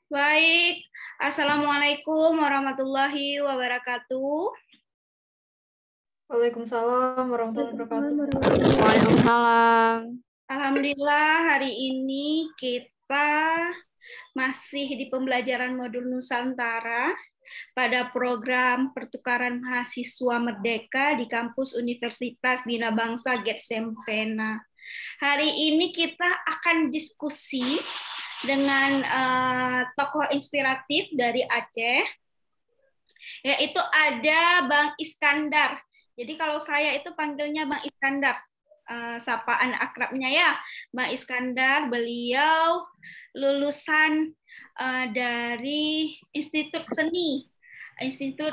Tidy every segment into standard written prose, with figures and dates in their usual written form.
Baik, Assalamualaikum warahmatullahi wabarakatuh. Waalaikumsalam warahmatullahi wabarakatuh. Waalaikumsalam. Alhamdulillah hari ini kita masih di pembelajaran modul Nusantara pada program pertukaran mahasiswa merdeka di kampus Universitas Bina Bangsa Getsempena. Hari ini kita akan diskusi dengan tokoh inspiratif dari Aceh, yaitu ada Bang Iskandar. Jadi kalau saya itu panggilnya Bang Iskandar, sapaan akrabnya ya, Bang Iskandar. Beliau lulusan dari Institut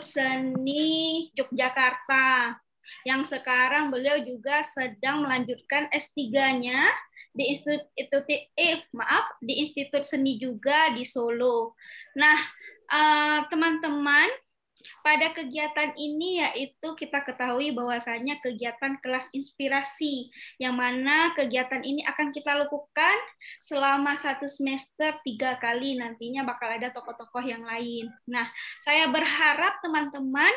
Seni Yogyakarta, yang sekarang beliau juga sedang melanjutkan S3-nya di Institut Seni juga di Solo. Nah, teman-teman, pada kegiatan ini yaitu kita ketahui bahwasanya kegiatan kelas inspirasi, yang mana kegiatan ini akan kita lakukan selama 1 semester 3 kali, nantinya bakal ada tokoh-tokoh yang lain. Nah, saya berharap teman-teman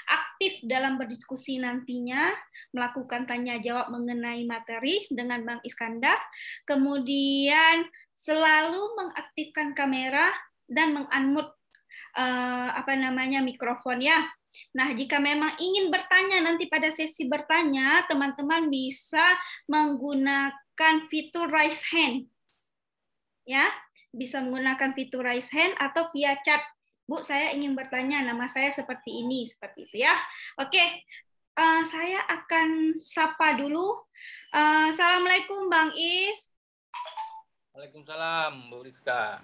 aktif dalam berdiskusi nantinya, melakukan tanya jawab mengenai materi dengan Bang Iskandar, kemudian selalu mengaktifkan kamera dan mengunmute mikrofon ya. Nah, jika memang ingin bertanya nanti pada sesi bertanya, teman-teman bisa menggunakan fitur raise hand. Ya, bisa menggunakan fitur raise hand atau via chat. Bu, saya ingin bertanya, nama saya seperti ini, seperti itu ya. Oke, saya akan sapa dulu. Assalamualaikum Bang Is. Waalaikumsalam Bu Rizka.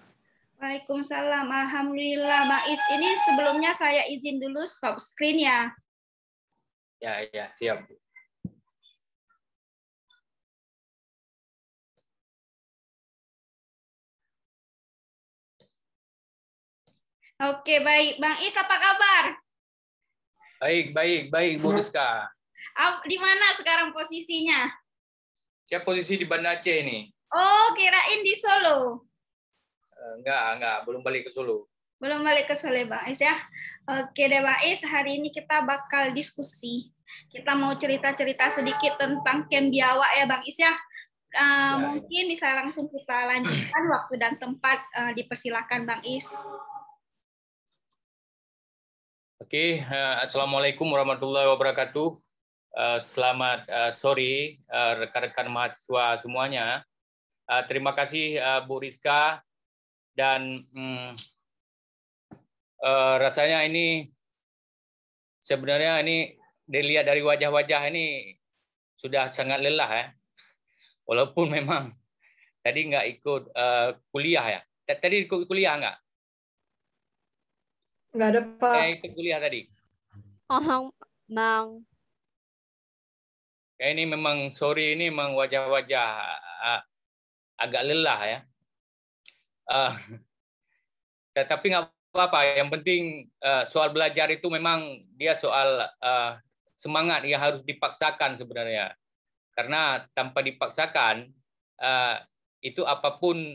Waalaikumsalam. Alhamdulillah, Bang Is. Ini sebelumnya saya izin dulu stop screen ya. Ya, siap. Oke, baik. Bang Is, apa kabar? Baik, Bu Rizka. Di mana sekarang posisinya? Siap posisi di Banda Aceh ini. Oh, kirain di Solo. Enggak, belum balik ke Solo. Belum balik ke Solo, Bang Is ya. Oke deh, Bang Is, hari ini kita bakal diskusi. Kita mau cerita-cerita sedikit tentang Kem Biawak ya, Bang Is ya. Mungkin bisa langsung kita lanjutkan, waktu dan tempat dipersilakan Bang Is. Oke, Assalamualaikum warahmatullahi wabarakatuh. Selamat sore rekan-rekan mahasiswa semuanya. Terima kasih Bu Rizka, dan rasanya ini sebenarnya ini dilihat dari wajah-wajah ini sudah sangat lelah ya. Walaupun memang tadi nggak ikut kuliah ya. Tadi ikut kuliah nggak? Nggak ada, Pak. Ikut kuliah tadi. Bang. Kayak ini memang sore ini memang wajah-wajah agak lelah ya. Tapi nggak apa-apa. Yang penting soal belajar itu memang dia soal semangat yang harus dipaksakan sebenarnya. Karena tanpa dipaksakan itu apapun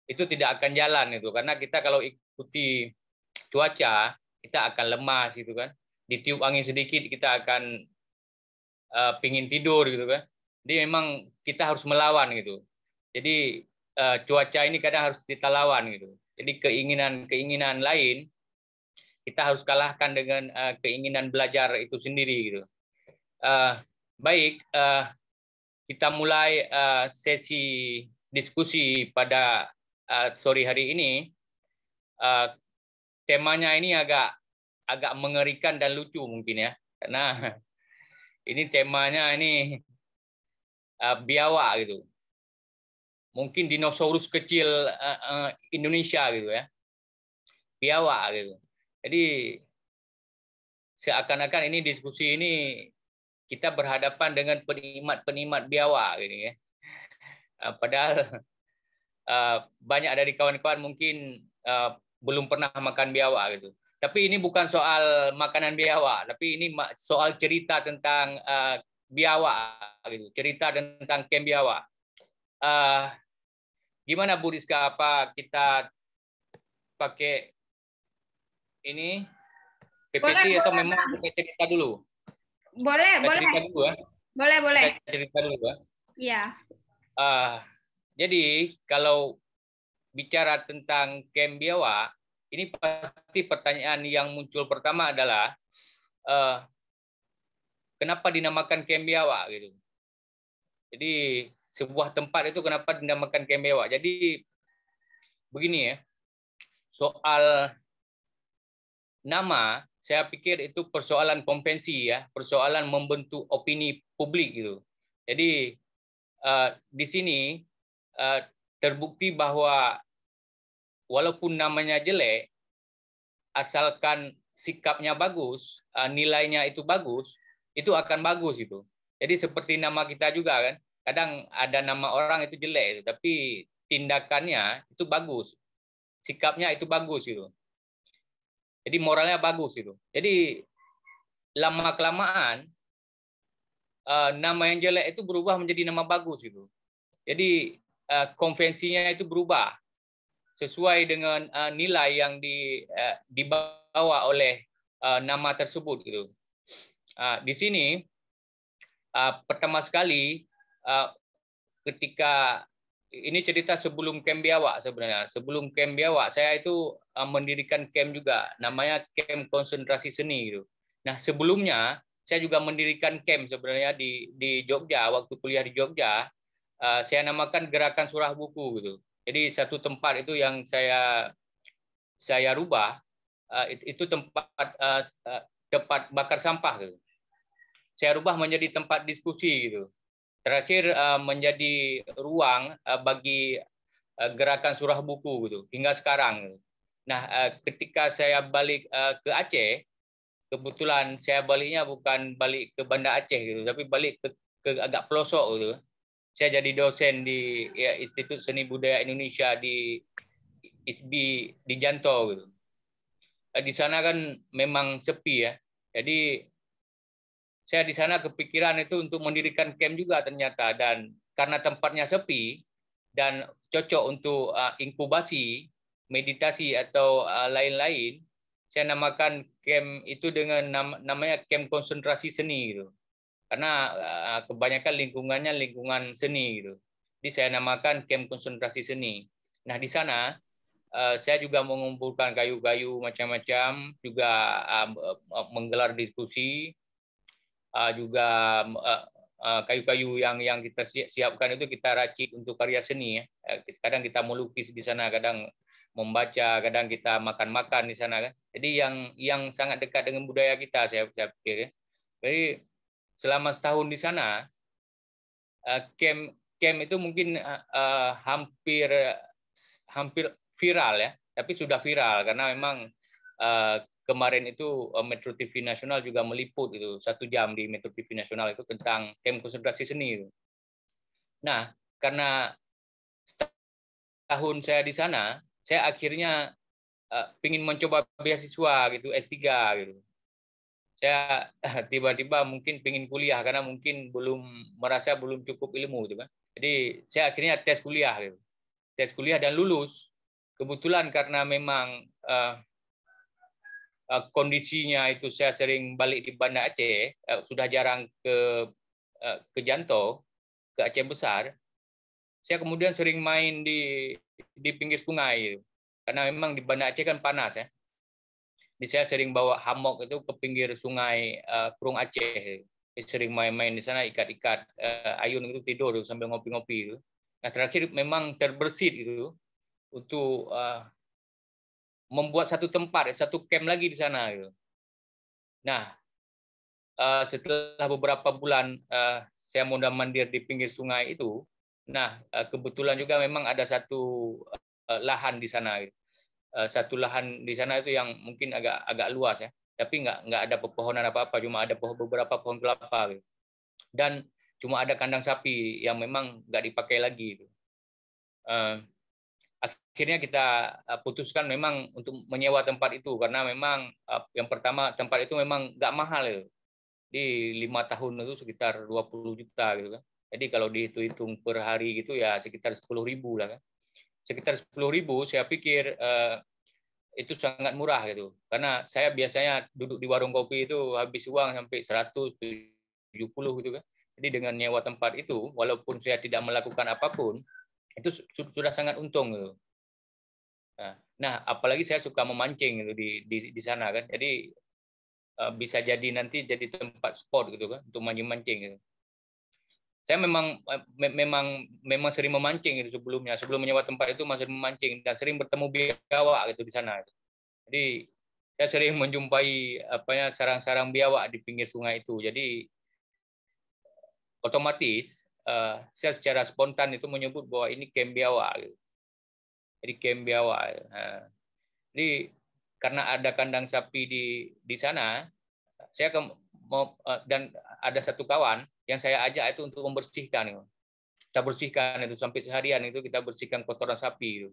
itu tidak akan jalan itu. Karena kita kalau ikuti cuaca kita akan lemas gitu kan. Ditiup angin sedikit kita akan pingin tidur gitu kan. Jadi memang kita harus melawan gitu. Jadi cuaca ini kadang harus kita lawan gitu. Jadi keinginan lain kita harus kalahkan dengan keinginan belajar itu sendiri gitu. Baik, kita mulai sesi diskusi pada sore hari ini. Temanya ini agak mengerikan dan lucu mungkin ya, karena ini temanya ini biawak gitu. Mungkin dinosaurus kecil Indonesia gitu ya. Biawak gitu. Jadi seakan-akan ini diskusi ini kita berhadapan dengan penikmat biawak gitu ya. Padahal banyak dari kawan-kawan mungkin belum pernah makan biawak gitu. Tapi ini bukan soal makanan biawak, tapi ini soal cerita tentang biawak gitu, cerita tentang Kem Biawak. Gimana Bu Rizka, apa kita pakai ini PPT Boleh, atau boleh, memang Bang. kita cerita dulu? Boleh, Kita boleh. cerita dulu ya. Boleh, boleh. Kita cerita dulu ya. Iya. Jadi kalau bicara tentang Kem Biawak, ini pasti pertanyaan yang muncul pertama adalah kenapa dinamakan Kem Biawak gitu. Jadi sebuah tempat itu kenapa dinamakan Kem Biawak? Jadi begini ya, soal nama saya pikir itu persoalan konvensi ya, persoalan membentuk opini publik gitu. Jadi di sini terbukti bahwa walaupun namanya jelek, asalkan sikapnya bagus, nilainya itu bagus, itu akan bagus itu. Jadi seperti nama kita juga kan, kadang ada nama orang itu jelek, tapi tindakannya itu bagus, sikapnya itu bagus itu. Jadi moralnya bagus itu. Jadi lama kelamaan nama yang jelek itu berubah menjadi nama bagus itu. Jadi konvensinya itu berubah sesuai dengan nilai yang dibawa oleh nama tersebut gitu. Di sini pertama sekali ketika ini cerita sebelum Kem Biawak sebenarnya. Sebelum Kem Biawak saya itu mendirikan camp juga, namanya camp konsentrasi seni gitu. Nah, sebelumnya saya juga mendirikan camp sebenarnya di Jogja, waktu kuliah di Jogja. Saya namakan Gerakan Surah Buku gitu. Jadi satu tempat itu yang saya rubah itu tempat bakar sampah gitu. Saya rubah menjadi tempat diskusi gitu. Terakhir menjadi ruang bagi Gerakan Surah Buku gitu hingga sekarang gitu. Nah, ketika saya balik ke Aceh, kebetulan saya baliknya bukan balik ke Banda Aceh gitu, tapi balik ke agak pelosok gitu. Saya jadi dosen di Institut Seni Budaya Indonesia di ISBI di Janto gitu. Di sana kan memang sepi ya. Jadi saya di sana kepikiran itu untuk mendirikan camp juga ternyata, dan karena tempatnya sepi dan cocok untuk inkubasi, meditasi atau lain-lain, saya namakan camp itu dengan namanya camp konsentrasi seni gitu. Karena kebanyakan lingkungannya lingkungan seni gitu. Jadi saya namakan camp konsentrasi seni. Nah, di sana saya juga mengumpulkan kayu-kayu macam-macam, juga menggelar diskusi, juga kayu-kayu yang kita siapkan itu kita racik untuk karya seni ya. Kadang kita melukis di sana, kadang membaca, kadang kita makan-makan di sana kan. Jadi yang sangat dekat dengan budaya kita saya pikir ya. Jadi selama setahun di sana camp itu mungkin hampir viral ya, tapi sudah viral karena memang kemarin itu Metro TV Nasional juga meliput itu 1 jam di Metro TV Nasional itu tentang camp konsentrasi seni itu. Nah, karena setahun saya di sana, saya akhirnya ingin mencoba beasiswa gitu, S3 gitu. Saya tiba-tiba mungkin ingin kuliah karena mungkin merasa belum cukup ilmu gitu kan. Jadi saya akhirnya tes kuliah gitu. Tes kuliah dan lulus. Kebetulan karena memang kondisinya itu saya sering balik di Banda Aceh, sudah jarang ke Janto, ke Aceh Besar. Saya kemudian sering main di pinggir sungai, karena memang di Banda Aceh kan panas ya. Jadi saya sering bawa hammock itu ke pinggir sungai Kurung Aceh. Jadi sering main-main di sana, ikat-ikat ayun itu tidur sambil ngopi-ngopi itu. Nah, terakhir memang terbersit itu untuk membuat satu tempat, satu camp lagi di sana gitu. Nah, setelah beberapa bulan saya mondar-mandir di pinggir sungai itu, nah kebetulan juga memang ada satu lahan di sana, satu lahan di sana itu yang mungkin agak luas ya, tapi nggak ada pepohonan apa-apa, cuma ada beberapa pohon kelapa gitu. Dan cuma ada kandang sapi yang memang nggak dipakai lagi gitu. Akhirnya kita putuskan memang untuk menyewa tempat itu karena memang yang pertama tempat itu memang nggak mahal gitu. Di 5 tahun itu sekitar 20 juta gitu kan. Jadi kalau dihitung per hari gitu ya sekitar 10.000 lah kan. Sekitar 10.000 saya pikir itu sangat murah gitu. Karena saya biasanya duduk di warung kopi itu habis uang sampai 170 gitu kan. Jadi dengan nyewa tempat itu, walaupun saya tidak melakukan apapun, itu sudah sangat untung gitu. Nah, apalagi saya suka memancing gitu di sana kan. Jadi bisa jadi nanti jadi tempat sport gitu kan untuk mancing-mancing gitu. Saya memang sering memancing itu sebelumnya. Sebelum menyewa tempat itu masih memancing dan sering bertemu biawak gitu di sana. Jadi saya sering menjumpai sarang-sarang biawak di pinggir sungai itu. Jadi otomatis saya secara spontan itu menyebut bahwa ini camp biawak. Gitu. Jadi camp biawak. Jadi karena ada kandang sapi di sana, saya mau dan ada satu kawan yang saya ajak itu untuk membersihkan. Kita bersihkan itu sampai seharian itu kita bersihkan kotoran sapi itu.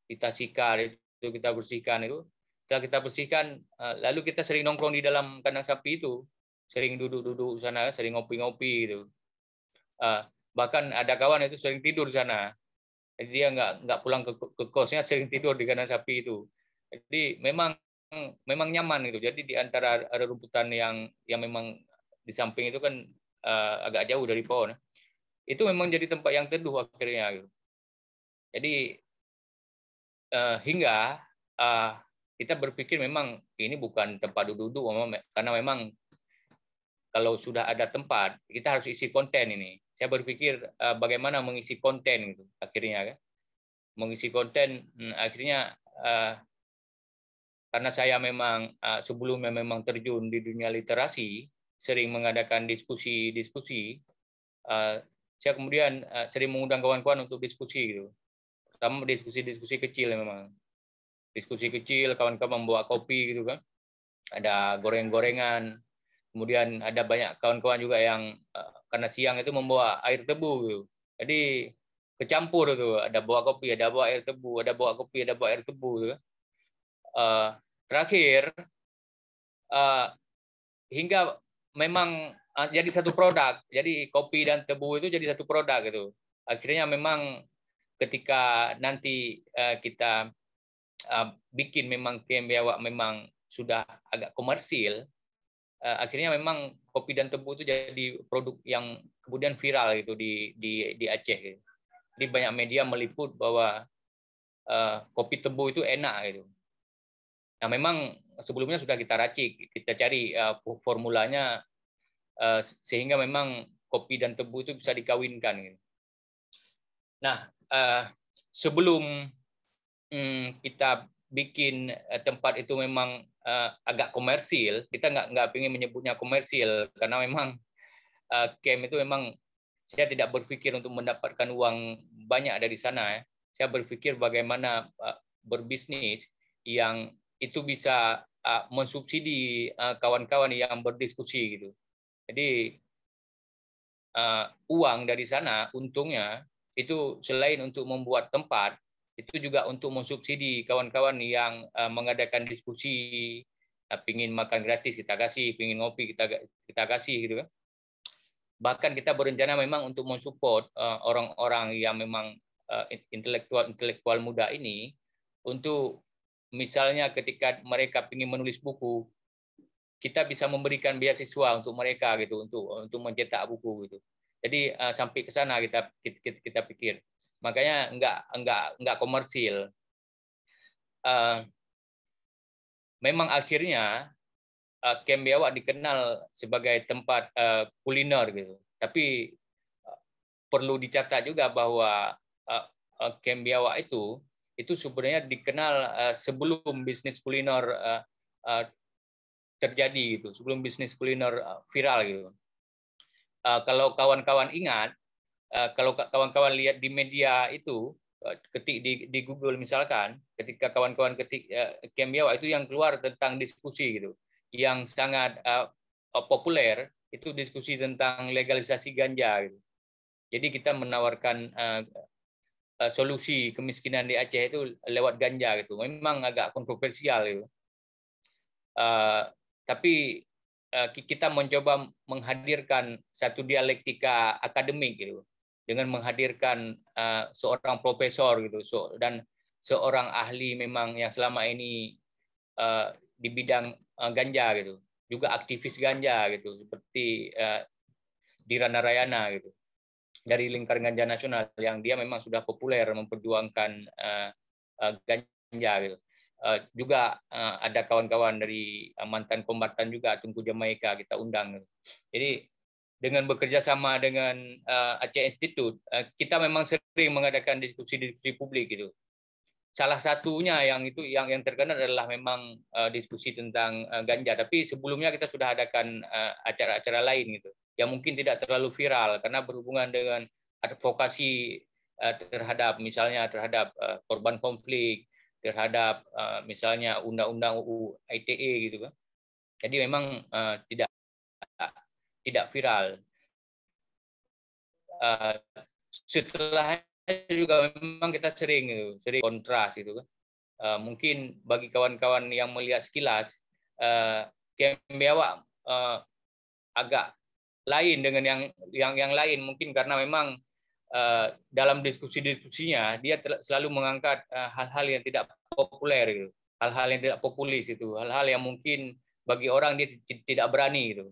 Kita sikar itu kita bersihkan itu. Setelah kita bersihkan, lalu kita sering nongkrong di dalam kandang sapi itu, sering duduk-duduk di sana, sering ngopi-ngopi gitu. Bahkan ada kawan itu sering tidur di sana. Jadi dia nggak pulang ke kosnya, sering tidur di kandang sapi itu. Jadi memang nyaman gitu. Jadi di antara ada rumputan yang memang di samping itu kan agak jauh dari pohon. Itu memang jadi tempat yang teduh akhirnya gitu. Jadi hingga kita berpikir memang ini bukan tempat duduk karena memang kalau sudah ada tempat kita harus isi konten ini. Saya berpikir bagaimana mengisi konten gitu akhirnya kan. Mengisi konten akhirnya karena saya memang sebelumnya memang terjun di dunia literasi, sering mengadakan diskusi-diskusi. Saya kemudian sering mengundang kawan-kawan untuk diskusi gitu. Pertama diskusi-diskusi kecil memang. Diskusi kecil, kawan-kawan membawa kopi gitu kan. Ada goreng-gorengan. Kemudian ada banyak kawan-kawan juga yang karena siang itu membawa air tebu gitu. Jadi kecampur itu, ada bawa kopi, ada bawa air tebu, ada bawa kopi, ada bawa air tebu gitu. Terakhir hingga memang jadi satu produk. Jadi kopi dan tebu itu jadi satu produk gitu. Akhirnya memang ketika nanti kita bikin memang camp biawak memang sudah agak komersil, akhirnya memang kopi dan tebu itu jadi produk yang kemudian viral gitu di Aceh. Gitu. Jadi banyak media meliput bahwa kopi tebu itu enak gitu. Nah memang sebelumnya sudah kita racik, kita cari formulanya sehingga memang kopi dan tebu itu bisa dikawinkan. Gitu. Nah sebelum kita bikin tempat itu memang agak komersil, kita nggak ingin menyebutnya komersil karena memang camp itu memang saya tidak berpikir untuk mendapatkan uang banyak dari sana. Saya berpikir bagaimana berbisnis yang itu bisa mensubsidi kawan-kawan yang berdiskusi gitu. Jadi uang dari sana untungnya itu selain untuk membuat tempat, itu juga untuk mensubsidi kawan-kawan yang mengadakan diskusi, pingin makan gratis kita kasih, pingin ngopi kita kasih gitu kan. Bahkan kita berencana memang untuk mensupport orang-orang yang memang intelektual muda ini untuk misalnya ketika mereka ingin menulis buku, kita bisa memberikan beasiswa untuk mereka gitu untuk mencetak buku gitu. Jadi sampai ke sana kita pikir. Makanya enggak komersil. Memang akhirnya camp biawak dikenal sebagai tempat kuliner gitu. Tapi perlu dicatat juga bahwa camp biawak itu sebenarnya dikenal sebelum bisnis kuliner terjadi gitu, sebelum bisnis kuliner viral gitu. Kalau kawan-kawan ingat, kalau kawan-kawan lihat di media itu, ketik di Google misalkan, ketika kawan-kawan ketik camp biawak itu yang keluar tentang diskusi gitu, yang sangat populer itu diskusi tentang legalisasi ganja gitu. Jadi kita menawarkan solusi kemiskinan di Aceh itu lewat ganja gitu. Memang agak kontroversial gitu. Tapi kita mencoba menghadirkan satu dialektika akademik gitu, dengan menghadirkan seorang profesor gitu dan seorang ahli memang yang selama ini di bidang ganja gitu, juga aktivis ganja gitu, seperti Dira Narayana gitu, dari Lingkar Ganja Nasional yang dia memang sudah populer memperjuangkan ganja gitu. Juga ada kawan-kawan dari mantan kombatan juga, Tunku Jamaika, kita undang. Jadi dengan bekerja sama dengan Aceh Institute, kita memang sering mengadakan diskusi-diskusi publik gitu. Salah satunya yang terkenal adalah memang diskusi tentang ganja. Tapi sebelumnya kita sudah adakan acara-acara lain gitu, yang mungkin tidak terlalu viral karena berhubungan dengan advokasi misalnya terhadap korban konflik, terhadap misalnya undang-undang UU ITE gitu kan. Jadi memang tidak viral. Setelahnya juga memang kita sering kontras gitu kan. Mungkin bagi kawan-kawan yang melihat sekilas, Kem Biawak agak lain dengan yang lain, mungkin karena memang dalam diskusinya dia selalu mengangkat hal-hal yang tidak populer gitu, hal-hal yang tidak populis itu, hal-hal yang mungkin bagi orang dia tidak berani gitu.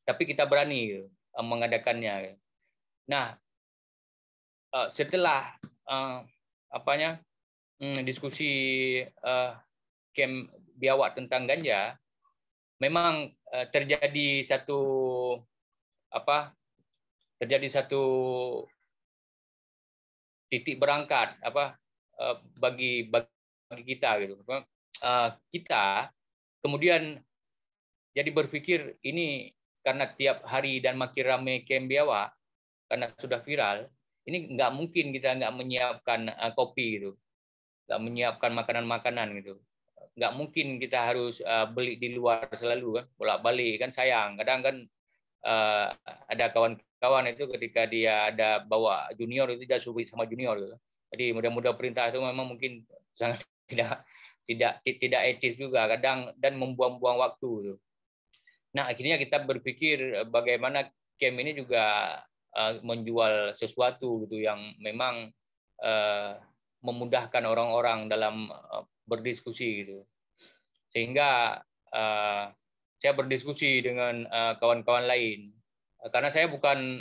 Tapi kita berani gitu, mengadakannya. Nah, setelah diskusi Kem Biawak tentang ganja, memang terjadi satu titik berangkat bagi kita gitu. Kita kemudian jadi berpikir ini karena tiap hari dan makin ramai Kem Biawak karena sudah viral, ini nggak mungkin kita nggak menyiapkan kopi gitu, nggak menyiapkan makanan-makanan gitu, nggak mungkin kita harus beli di luar selalu kan, bolak-balik kan sayang. Kadang kan ada kawan-kawan itu ketika dia ada bawa junior itu dia suruh sama junior gitu. Jadi mudah-mudahan perintah itu memang mungkin sangat tidak etis juga kadang dan membuang-buang waktu gitu. Nah, akhirnya kita berpikir bagaimana Kem ini juga menjual sesuatu gitu yang memang memudahkan orang-orang dalam berdiskusi gitu. Sehingga saya berdiskusi dengan kawan-kawan lain karena saya bukan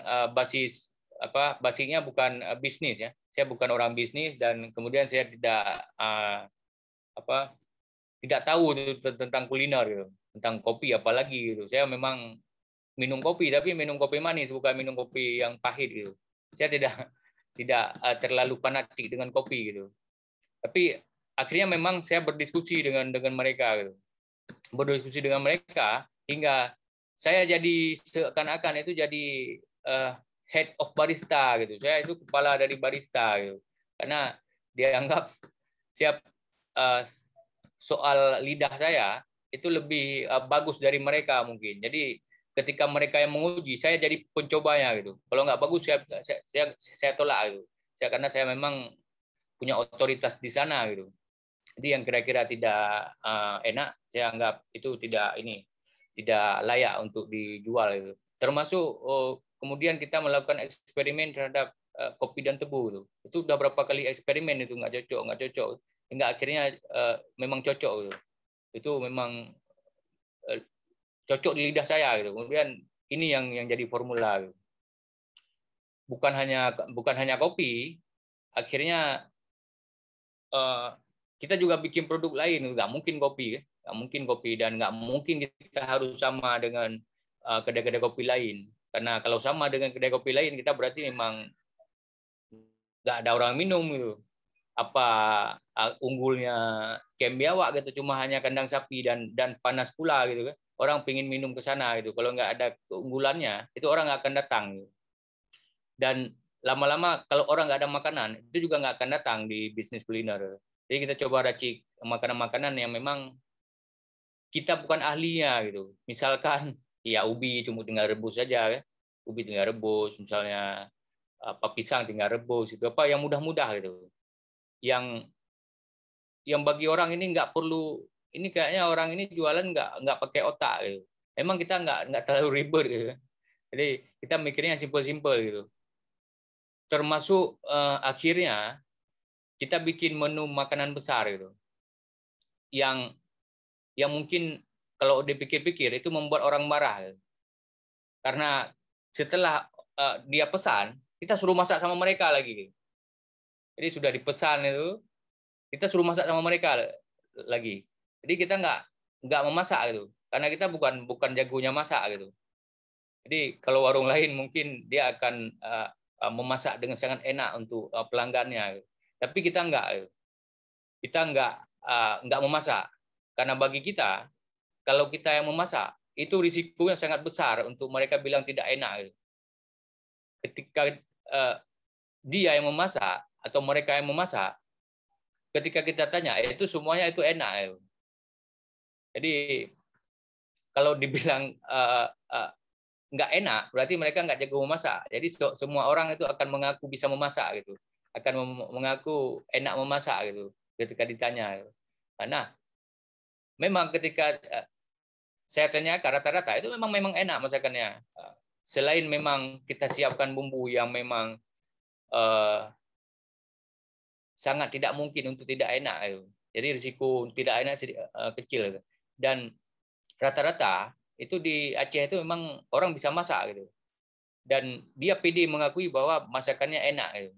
basicnya bukan bisnis ya. Saya bukan orang bisnis dan kemudian saya tidak tahu tentang kuliner gitu, tentang kopi apalagi gitu. Saya memang minum kopi tapi minum kopi manis, bukan minum kopi yang pahit gitu. Saya tidak terlalu fanatik dengan kopi gitu. Tapi akhirnya memang saya berdiskusi dengan mereka gitu. Berdiskusi dengan mereka hingga saya jadi seakan-akan itu jadi head of barista gitu. Saya itu kepala dari barista gitu. Karena dianggap soal lidah saya itu lebih bagus dari mereka mungkin. Jadi ketika mereka yang menguji, saya jadi pencobanya gitu. Kalau nggak bagus saya tolak gitu. Karena saya memang punya otoritas di sana gitu. Jadi yang kira-kira tidak enak, saya anggap itu tidak layak untuk dijual gitu. Termasuk kemudian kita melakukan eksperimen terhadap kopi dan tebu gitu. Itu udah berapa kali eksperimen itu nggak cocok. Hingga akhirnya memang cocok gitu. Itu memang cocok di lidah saya gitu. Kemudian ini yang jadi formula gitu. Bukan hanya kopi, akhirnya kita juga bikin produk lain. Nggak mungkin kopi dan nggak mungkin kita harus sama dengan kedai-kedai kopi lain. Karena kalau sama dengan kedai kopi lain kita berarti memang nggak ada orang minum gitu. Apa unggulnya Kem Biawak gitu, cuma hanya kandang sapi dan panas pula gitu kan. Orang pengen minum ke sana gitu. Kalau nggak ada keunggulannya, itu orang nggak akan datang. Gitu. Dan lama-lama kalau orang nggak ada makanan, itu juga nggak akan datang di bisnis kuliner. Jadi kita coba racik makanan-makanan yang memang kita bukan ahlinya gitu. Misalkan ya ubi cuma tinggal rebus saja, ya. Ubi tinggal rebus, misalnya pisang tinggal rebus, itu apa yang mudah-mudah gitu. Yang bagi orang ini nggak perlu, ini kayaknya orang ini jualan nggak pakai otak gitu. Emang kita nggak terlalu ribet gitu. Jadi kita mikirnya simpel-simpel gitu. Termasuk akhirnya kita bikin menu makanan besar gitu. Yang yang mungkin kalau dipikir-pikir itu membuat orang marah. Karena setelah dia pesan, kita suruh masak sama mereka lagi. Jadi sudah dipesan itu, kita suruh masak sama mereka lagi. Jadi kita nggak memasak gitu, karena kita bukan jagonya masak gitu. Jadi kalau warung lain mungkin dia akan memasak dengan sangat enak untuk pelanggannya. Gitu. Tapi kita nggak, gitu. Kita nggak memasak, karena bagi kita kalau kita yang memasak itu risikonya sangat besar untuk mereka bilang tidak enak. Gitu. Ketika dia yang memasak atau mereka yang memasak, ketika kita tanya itu semuanya itu enak. Gitu. Jadi kalau dibilang nggak enak, berarti mereka nggak jago memasak. Jadi semua orang itu akan mengaku bisa memasak gitu, akan mengaku enak memasak gitu ketika ditanya. Nah, memang ketika saya tanya ke rata-rata itu memang enak masakannya. Selain memang kita siapkan bumbu yang memang sangat tidak mungkin untuk tidak enak gitu. Jadi risiko tidak enak kecil gitu. Dan rata-rata itu di Aceh itu memang orang bisa masak gitu. Dan dia pede mengakui bahwa masakannya enak gitu.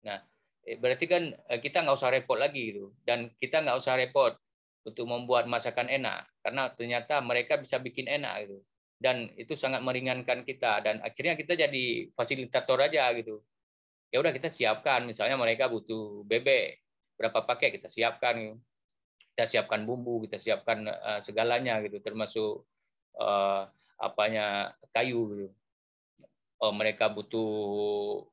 Nah, berarti kan kita nggak usah repot lagi gitu. Dan kita nggak usah repot untuk membuat masakan enak karena ternyata mereka bisa bikin enak gitu. Dan itu sangat meringankan kita dan akhirnya kita jadi fasilitator aja gitu. Ya udah kita siapkan, misalnya mereka butuh bebek, berapa paket kita siapkan gitu. Kita siapkan bumbu, kita siapkan segalanya gitu, termasuk kayu gitu. Mereka butuh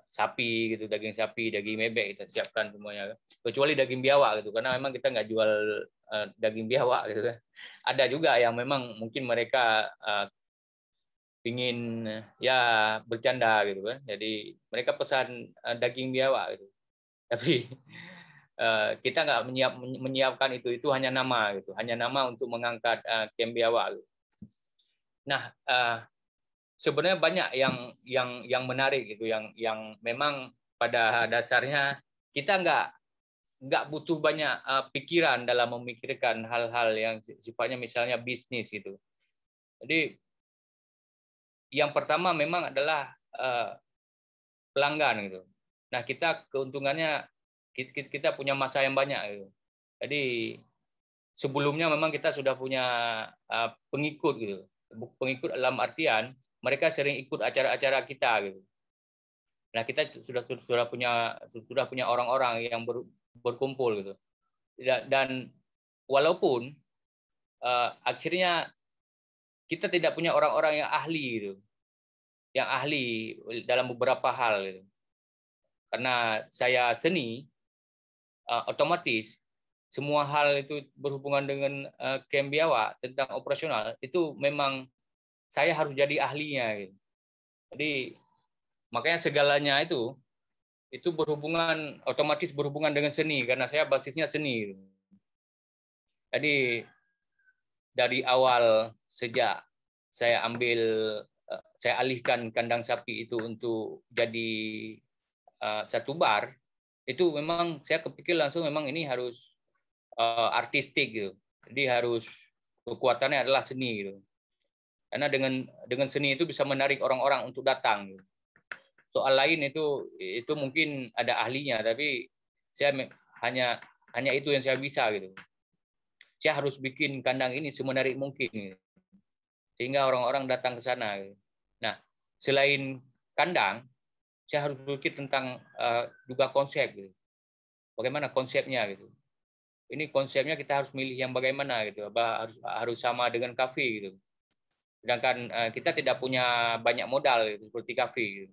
sapi gitu, daging sapi, daging bebek kita siapkan semuanya. Kecuali daging biawak gitu, karena memang kita nggak jual daging biawak gitu kan. Ada juga yang memang mungkin mereka ingin ya bercanda gitu kan. Jadi mereka pesan daging biawak gitu. Tapi kita nggak menyiapkan itu hanya nama gitu, hanya nama untuk mengangkat camp biawak. Gitu. Nah, sebenarnya banyak yang menarik gitu, yang memang pada dasarnya kita nggak butuh banyak pikiran dalam memikirkan hal-hal yang sifatnya misalnya bisnis gitu. Jadi yang pertama memang adalah pelanggan gitu. Nah kita keuntungannya kita punya masa yang banyak gitu. Jadi sebelumnya memang kita sudah punya pengikut gitu. Pengikut dalam artian mereka sering ikut acara-acara kita gitu. Nah kita sudah punya orang-orang yang berkumpul gitu. Dan walaupun akhirnya kita tidak punya orang-orang yang ahli gitu, yang ahli dalam beberapa hal gitu. Karena saya seni, otomatis semua hal itu berhubungan dengan camp biawak tentang operasional itu memang saya harus jadi ahlinya gitu. Jadi makanya segalanya itu otomatis berhubungan dengan seni karena saya basisnya seni gitu. Jadi dari awal sejak saya alihkan kandang sapi itu untuk jadi satu bar, itu memang saya kepikir langsung memang ini harus artistik gitu. Jadi harus kekuatannya adalah seni gitu. Karena dengan seni itu bisa menarik orang-orang untuk datang gitu. Soal lain itu mungkin ada ahlinya, tapi saya hanya itu yang saya bisa gitu. Saya harus bikin kandang ini semenarik mungkin gitu. Sehingga orang-orang datang ke sana gitu. Nah, selain kandang, saya harus berpikir tentang juga konsep gitu. Bagaimana konsepnya gitu. Ini konsepnya kita harus milih yang bagaimana gitu. Harus sama dengan kafe gitu. Sedangkan kita tidak punya banyak modal gitu, seperti kafe gitu.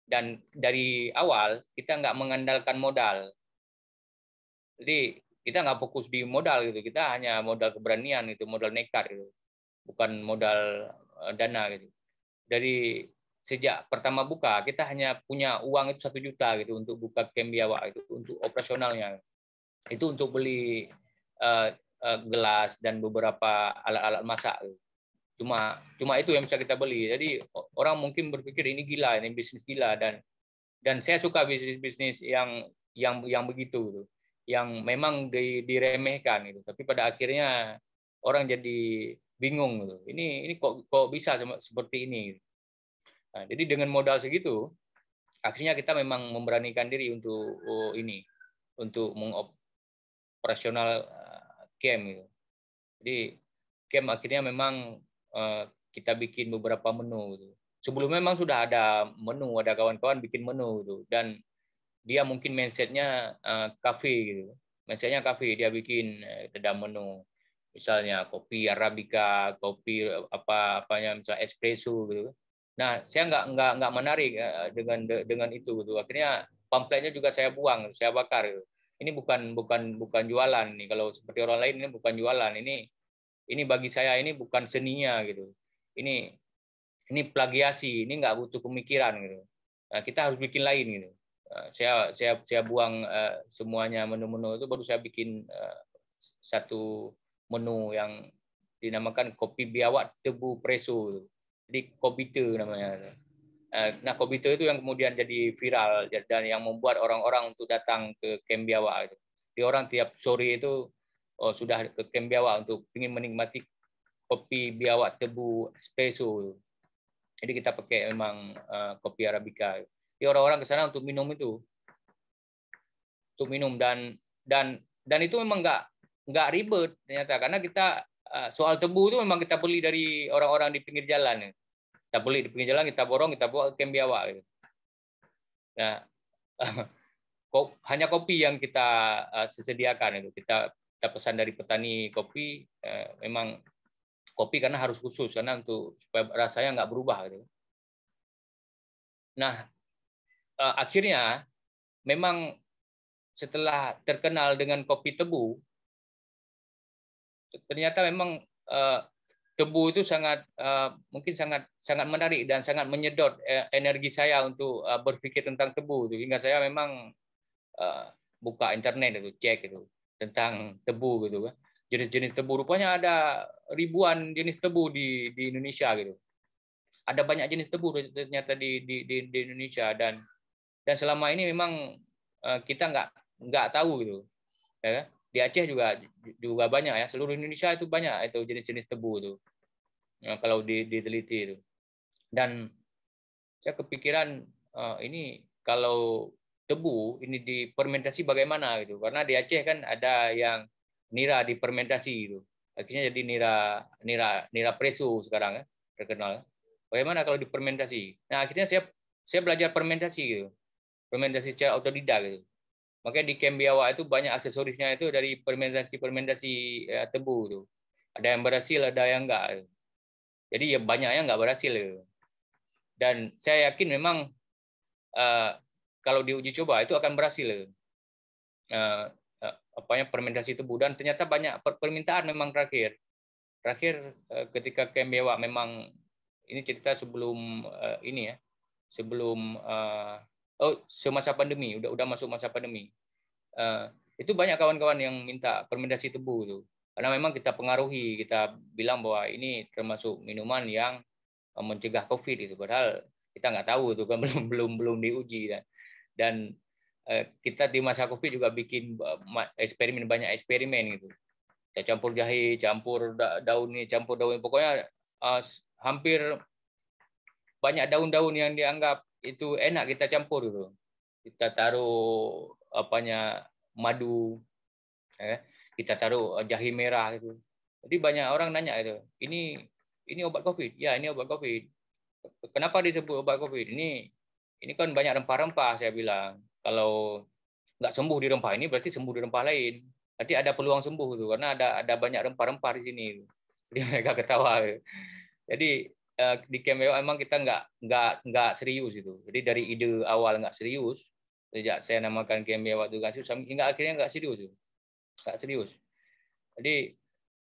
Dan dari awal kita nggak mengandalkan modal. Jadi kita nggak fokus di modal gitu. Kita hanya modal keberanian itu, modal nekat gitu. Bukan modal dana gitu. Dari sejak pertama buka kita hanya punya uang itu 1 juta gitu untuk buka camp biawak itu untuk operasionalnya. Itu untuk beli gelas dan beberapa alat-alat masak. Gitu. Cuma itu yang bisa kita beli. Jadi orang mungkin berpikir ini gila, ini bisnis gila dan saya suka bisnis yang begitu gitu. yang memang diremehkan gitu. Tapi pada akhirnya orang jadi bingung gitu. Ini kok bisa seperti ini gitu. Nah, jadi dengan modal segitu akhirnya kita memang memberanikan diri untuk untuk mengoperasional camp gitu. Jadi camp akhirnya memang kita bikin beberapa menu gitu. Sebelumnya memang sudah ada menu, ada kawan-kawan bikin menu gitu, dan dia mungkin mindsetnya kafe gitu. Mindsetnya kafe, dia bikin ada menu misalnya kopi arabica, kopi apanya misalnya espresso gitu. Nah, saya nggak menarik dengan itu gitu. Akhirnya pamfletnya juga saya buang, saya bakar gitu. Ini bukan jualan nih. Kalau seperti orang lain ini bukan jualan. Ini bagi saya ini bukan seninya gitu. Ini plagiasi, ini nggak butuh pemikiran gitu. Nah, kita harus bikin lain gitu. Saya buang semuanya menu-menu itu, baru saya bikin satu menu yang dinamakan kopi biawak tebu preso. Jadi kobite namanya. Nah, kobite itu yang kemudian jadi viral dan yang membuat orang-orang untuk datang ke Camp Biawak. Di orang tiap sore itu sudah ke Camp Biawak untuk ingin menikmati kopi biawak tebu espresso. Jadi kita pakai memang kopi arabica. Jadi orang-orang ke sana untuk minum itu, untuk minum dan itu memang nggak ribet ternyata, karena kita soal tebu itu memang kita beli dari orang-orang di pinggir jalan. Kita beli di pinggir jalan, kita borong, kita bawa ke Camp Biawak. Nah, hanya kopi yang kita sediakan itu. Kita pesan dari petani kopi, memang kopi karena harus khusus karena untuk supaya rasanya nggak berubah gitu. Nah, akhirnya memang setelah terkenal dengan kopi tebu, ternyata memang tebu itu mungkin sangat menarik dan sangat menyedot energi saya untuk berpikir tentang tebu itu. Hingga saya memang buka internet itu, cek itu tentang tebu gitu kan. Jenis-jenis tebu, rupanya ada ribuan jenis tebu di Indonesia gitu. Ada banyak jenis tebu ternyata di Indonesia, dan selama ini memang kita nggak tahu gitu. Ya, di Aceh juga banyak ya, seluruh Indonesia itu banyak itu jenis-jenis tebu itu. Ya, kalau diteliti itu. Dan saya kepikiran ini kalau tebu ini difermentasi bagaimana gitu. Karena di Aceh kan ada yang nira difermentasi gitu. Akhirnya jadi nira preso sekarang ya, terkenal. Bagaimana kalau difermentasi? Nah, akhirnya saya belajar fermentasi gitu. Fermentasi secara otodidak gitu. Makanya di Camp Biawak itu banyak aksesorisnya itu dari fermentasi tebu itu. Ada yang berhasil, ada yang enggak. Jadi ya banyaknya enggak berhasil gitu. Dan saya yakin memang kalau diuji coba itu akan berhasil. Fermentasi tebu, dan ternyata banyak permintaan memang terakhir ketika Camp Biawak, memang ini cerita sebelum ini ya, sebelum semasa pandemi, udah masuk masa pandemi. Itu banyak kawan-kawan yang minta fermentasi tebu itu, karena memang kita pengaruhi, kita bilang bahwa ini termasuk minuman yang mencegah COVID itu, padahal kita nggak tahu itu kan, belum diuji dan kita di masa COVID juga bikin banyak eksperimen gitu. Kita campur jahe, campur daun ini, campur daun, pokoknya hampir banyak daun-daun yang dianggap itu enak kita campur gitu. Kita taruh madu, kita taruh jahe merah gitu. Jadi banyak orang nanya itu, ini obat COVID? Ya, ini obat COVID. Kenapa disebut obat COVID? Ini kan banyak rempah-rempah, saya bilang. Kalau nggak sembuh di rempah ini, berarti sembuh di rempah lain. Nanti ada peluang sembuh itu, karena ada banyak rempah-rempah di sini. Jadi mereka ketawa. Jadi di Camp Biawak emang kita nggak serius itu. Jadi dari ide awal nggak serius, sejak saya namakan Camp Biawak itu nggak serius, hingga akhirnya nggak serius itu. Nggak serius. Jadi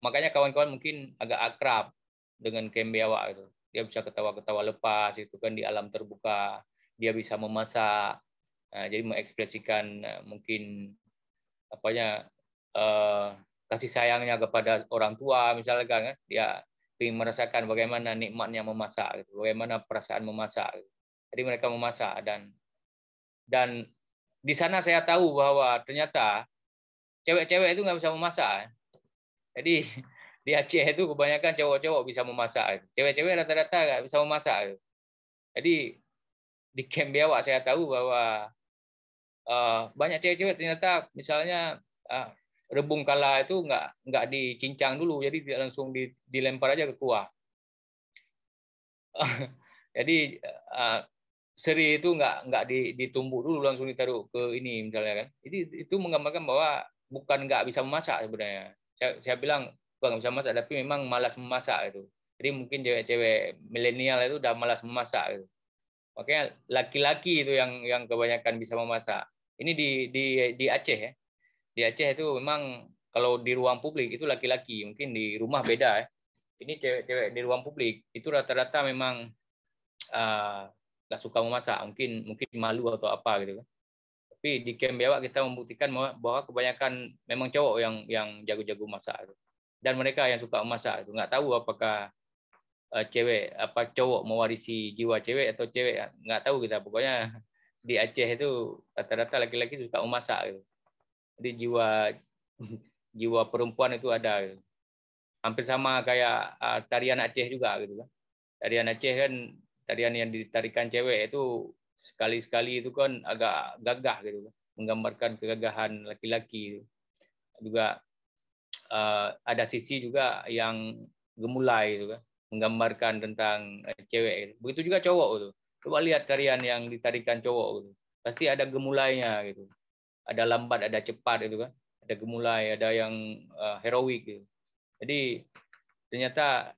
makanya kawan-kawan mungkin agak akrab dengan Camp Biawak itu. Dia bisa ketawa-ketawa lepas itu kan di alam terbuka. Dia bisa memasak. Jadi mengekspresikan mungkin kasih sayangnya kepada orang tua misalkan kan. Dia ingin merasakan bagaimana nikmatnya memasak gitu. Bagaimana perasaan memasak gitu. Jadi mereka memasak, dan di sana saya tahu bahwa ternyata cewek-cewek itu nggak bisa memasak. Jadi di Aceh itu kebanyakan cowok-cowok bisa memasak. Cewek-cewek rata-rata nggak bisa memasak. Jadi di camp biawak saya tahu bahwa banyak cewek-cewek ternyata misalnya rebung kala itu nggak dicincang dulu, jadi langsung dilempar aja ke kuah. Jadi seri itu nggak ditumbuk dulu, langsung ditaruh ke ini misalnya kan. Jadi itu menggambarkan bahwa bukan nggak bisa memasak sebenarnya. Saya bilang bukan nggak bisa memasak, tapi memang malas memasak itu. Jadi mungkin cewek-cewek milenial itu udah malas memasak gitu. Makanya laki-laki itu yang kebanyakan bisa memasak. Ini di Aceh ya. Di Aceh itu memang kalau di ruang publik itu laki-laki, mungkin di rumah beda ya. Ini cewek-cewek di ruang publik itu rata-rata memang nggak suka memasak, mungkin malu atau apa gitu kan. Tapi di camp biawak kita membuktikan bahwa kebanyakan memang cowok yang jago-jago masak gitu. Dan mereka yang suka memasak itu. Nggak tahu apakah cowok mewarisi jiwa cewek atau cewek, nggak tahu kita. Pokoknya di Aceh itu rata-rata laki-laki suka memasak gitu. Jadi jiwa perempuan itu ada gitu. Hampir sama kayak tarian Aceh juga gitu kan. Tarian Aceh kan tarian yang ditarikan cewek itu sekali-sekali itu kan agak gagah gitu kan, menggambarkan kegagahan laki-laki gitu. Juga ada sisi juga yang gemulai gitu kan, menggambarkan tentang cewek gitu. Begitu juga cowok gitu. Coba lihat tarian yang ditarikan cowok gitu. Pasti ada gemulainya gitu. Ada lambat, ada cepat gitu kan. Ada gemulai, ada yang heroik gitu. Jadi ternyata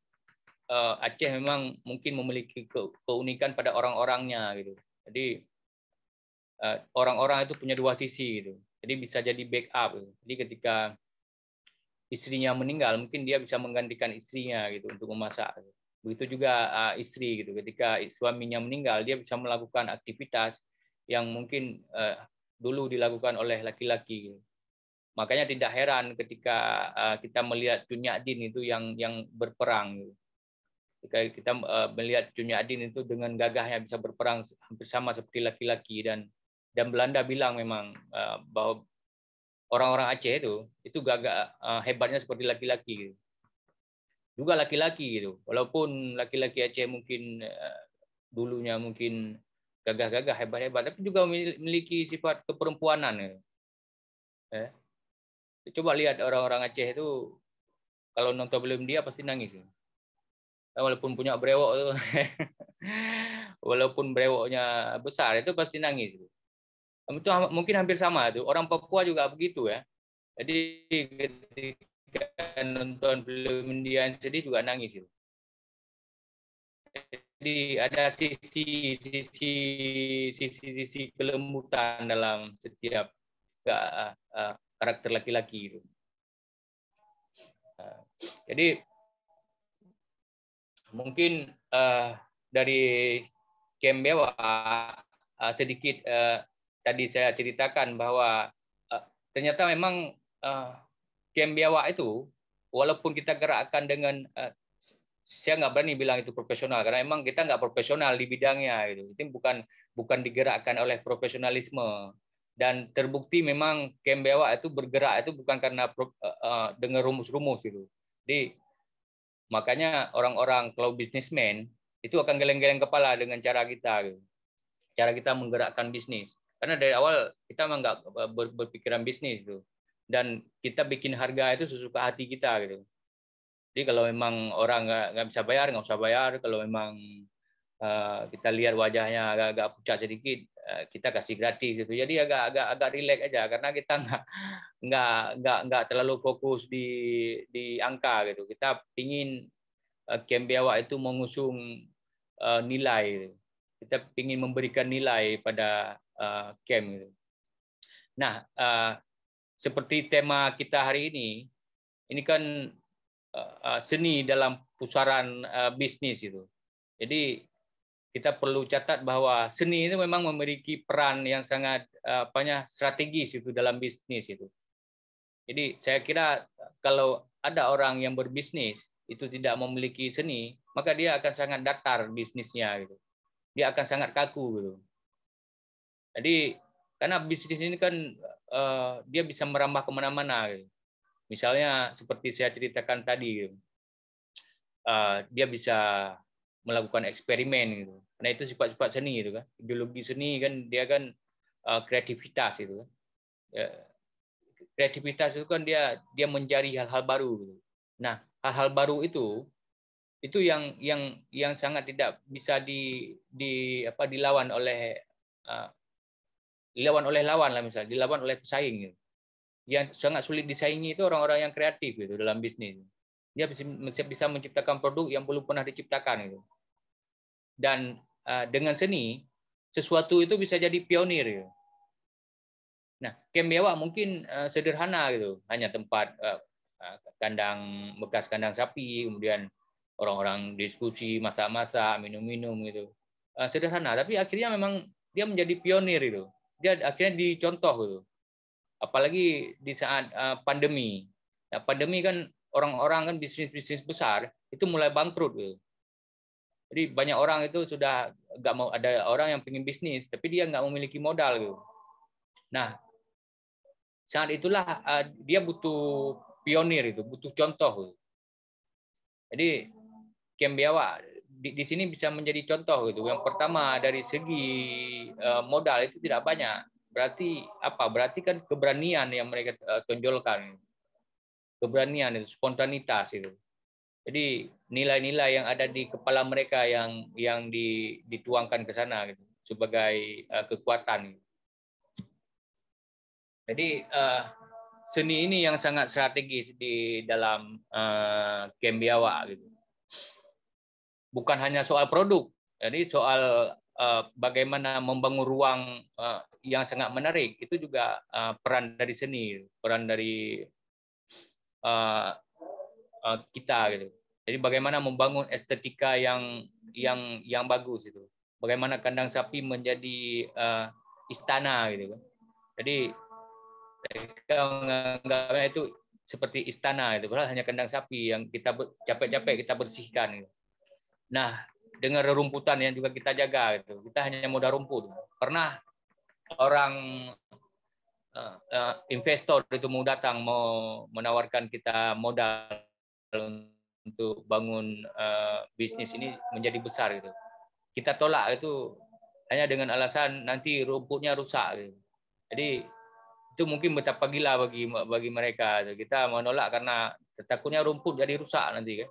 Aceh memang mungkin memiliki keunikan pada orang-orangnya gitu. Jadi orang-orang itu punya dua sisi gitu. Jadi bisa jadi backup gitu. Jadi ketika istrinya meninggal, mungkin dia bisa menggantikan istrinya gitu untuk memasak. Begitu juga istri gitu. Ketika suaminya meninggal, dia bisa melakukan aktivitas yang mungkin dulu dilakukan oleh laki-laki gitu. Makanya tidak heran ketika kita melihat Tun Nyak-Dien itu yang berperang gitu. Ketika kita melihat Tun Nyak-Dien itu dengan gagahnya bisa berperang hampir sama seperti laki-laki, dan Belanda bilang memang bahwa orang-orang Aceh itu gagah hebatnya seperti laki-laki gitu. Juga laki-laki gitu. Walaupun laki-laki Aceh mungkin dulunya mungkin gagah-gagah, hebat-hebat, tapi juga memiliki sifat keperempuanan gitu. Coba lihat orang-orang Aceh itu kalau nonton film dia pasti nangis. Walaupun punya brewok itu, walaupun brewoknya besar itu pasti nangis. Itu mungkin hampir sama tuh. Orang Papua juga begitu ya. Jadi ketika nonton film India sedih juga nangis itu. Jadi ada sisi kelembutan dalam setiap karakter laki-laki itu. Jadi mungkin dari camp biawak sedikit tadi saya ceritakan bahwa ternyata memang camp biawak itu walaupun kita gerakkan dengan saya nggak berani bilang itu profesional karena memang kita nggak profesional di bidangnya gitu. Itu bukan digerakkan oleh profesionalisme, dan terbukti memang camp biawak itu bergerak itu bukan karena dengan rumus-rumus gitu. Jadi makanya orang-orang kalau bisnismen itu akan geleng-geleng kepala dengan cara kita gitu. Cara kita menggerakkan bisnis. Karena dari awal kita memang nggak berpikiran bisnis tuh. Dan kita bikin harga itu sesuka hati kita gitu. Jadi kalau memang orang nggak bisa bayar, nggak usah bayar. Kalau memang kita lihat wajahnya agak pucat sedikit, kita kasih gratis gitu. Jadi agak rileks aja karena kita nggak terlalu fokus di angka gitu. Kita ingin camp biawak itu mengusung nilai gitu. Kita ingin memberikan nilai pada camp gitu. Nah, seperti tema kita hari ini kan seni dalam pusaran bisnis itu. Jadi kita perlu catat bahwa seni itu memang memiliki peran yang sangat strategis itu dalam bisnis itu. Jadi saya kira kalau ada orang yang berbisnis itu tidak memiliki seni, maka dia akan sangat datar bisnisnya gitu. Dia akan sangat kaku gitu. Jadi Karena bisnis ini kan dia bisa merambah kemana-mana. Gitu. Misalnya seperti saya ceritakan tadi, gitu. Dia bisa melakukan eksperimen gitu. Karena itu sifat-sifat seni itu kan. Ideologi seni kan dia kan kreativitas itu kan. Ya, kreativitas itu kan dia mencari hal-hal baru gitu. Nah, hal-hal baru itu yang sangat tidak bisa dilawan oleh lawan lah, misalnya dilawan oleh pesaing gitu. Yang sangat sulit disaingi itu orang-orang yang kreatif gitu dalam bisnis. Dia bisa menciptakan produk yang belum pernah diciptakan gitu. Dan dengan seni sesuatu itu bisa jadi pionir gitu. Nah, Camp Biawak mungkin sederhana gitu, hanya tempat bekas kandang sapi, kemudian orang-orang diskusi, masak-masak, minum-minum gitu. Sederhana, tapi akhirnya memang dia menjadi pionir itu. Dia akhirnya dicontoh gitu. Apalagi di saat pandemi. Nah, pandemi kan orang-orang kan bisnis-bisnis besar itu mulai bangkrut gitu. Jadi banyak orang itu sudah nggak mau, ada orang yang pengen bisnis tapi dia nggak memiliki modal gitu. Nah, saat itulah dia butuh pionir itu, butuh contoh gitu. Jadi Camp Biawak di sini bisa menjadi contoh gitu. Yang pertama dari segi modal itu tidak banyak. Berarti apa? Berarti kan keberanian yang mereka tonjolkan. Keberanian itu, spontanitas itu. Jadi nilai-nilai yang ada di kepala mereka yang dituangkan ke sana gitu sebagai kekuatan. Jadi seni ini yang sangat strategis di dalam Camp Biawak gitu. Bukan hanya soal produk, jadi soal bagaimana membangun ruang yang sangat menarik, itu juga peran dari seni, peran dari kita gitu. Jadi bagaimana membangun estetika yang bagus itu. Bagaimana kandang sapi menjadi istana gitu kan. Jadi mereka menganggapnya itu seperti istana itu, padahal hanya kandang sapi yang kita capek-capek kita bersihkan gitu. Nah, dengan rerumputan yang juga kita jaga gitu. Kita hanya modal rumput. Pernah orang investor itu mau datang mau menawarkan kita modal untuk bangun bisnis ini menjadi besar gitu. Kita tolak itu hanya dengan alasan nanti rumputnya rusak gitu. Jadi itu mungkin betapa gila bagi mereka. Kita menolak karena takutnya rumput jadi rusak nanti kan.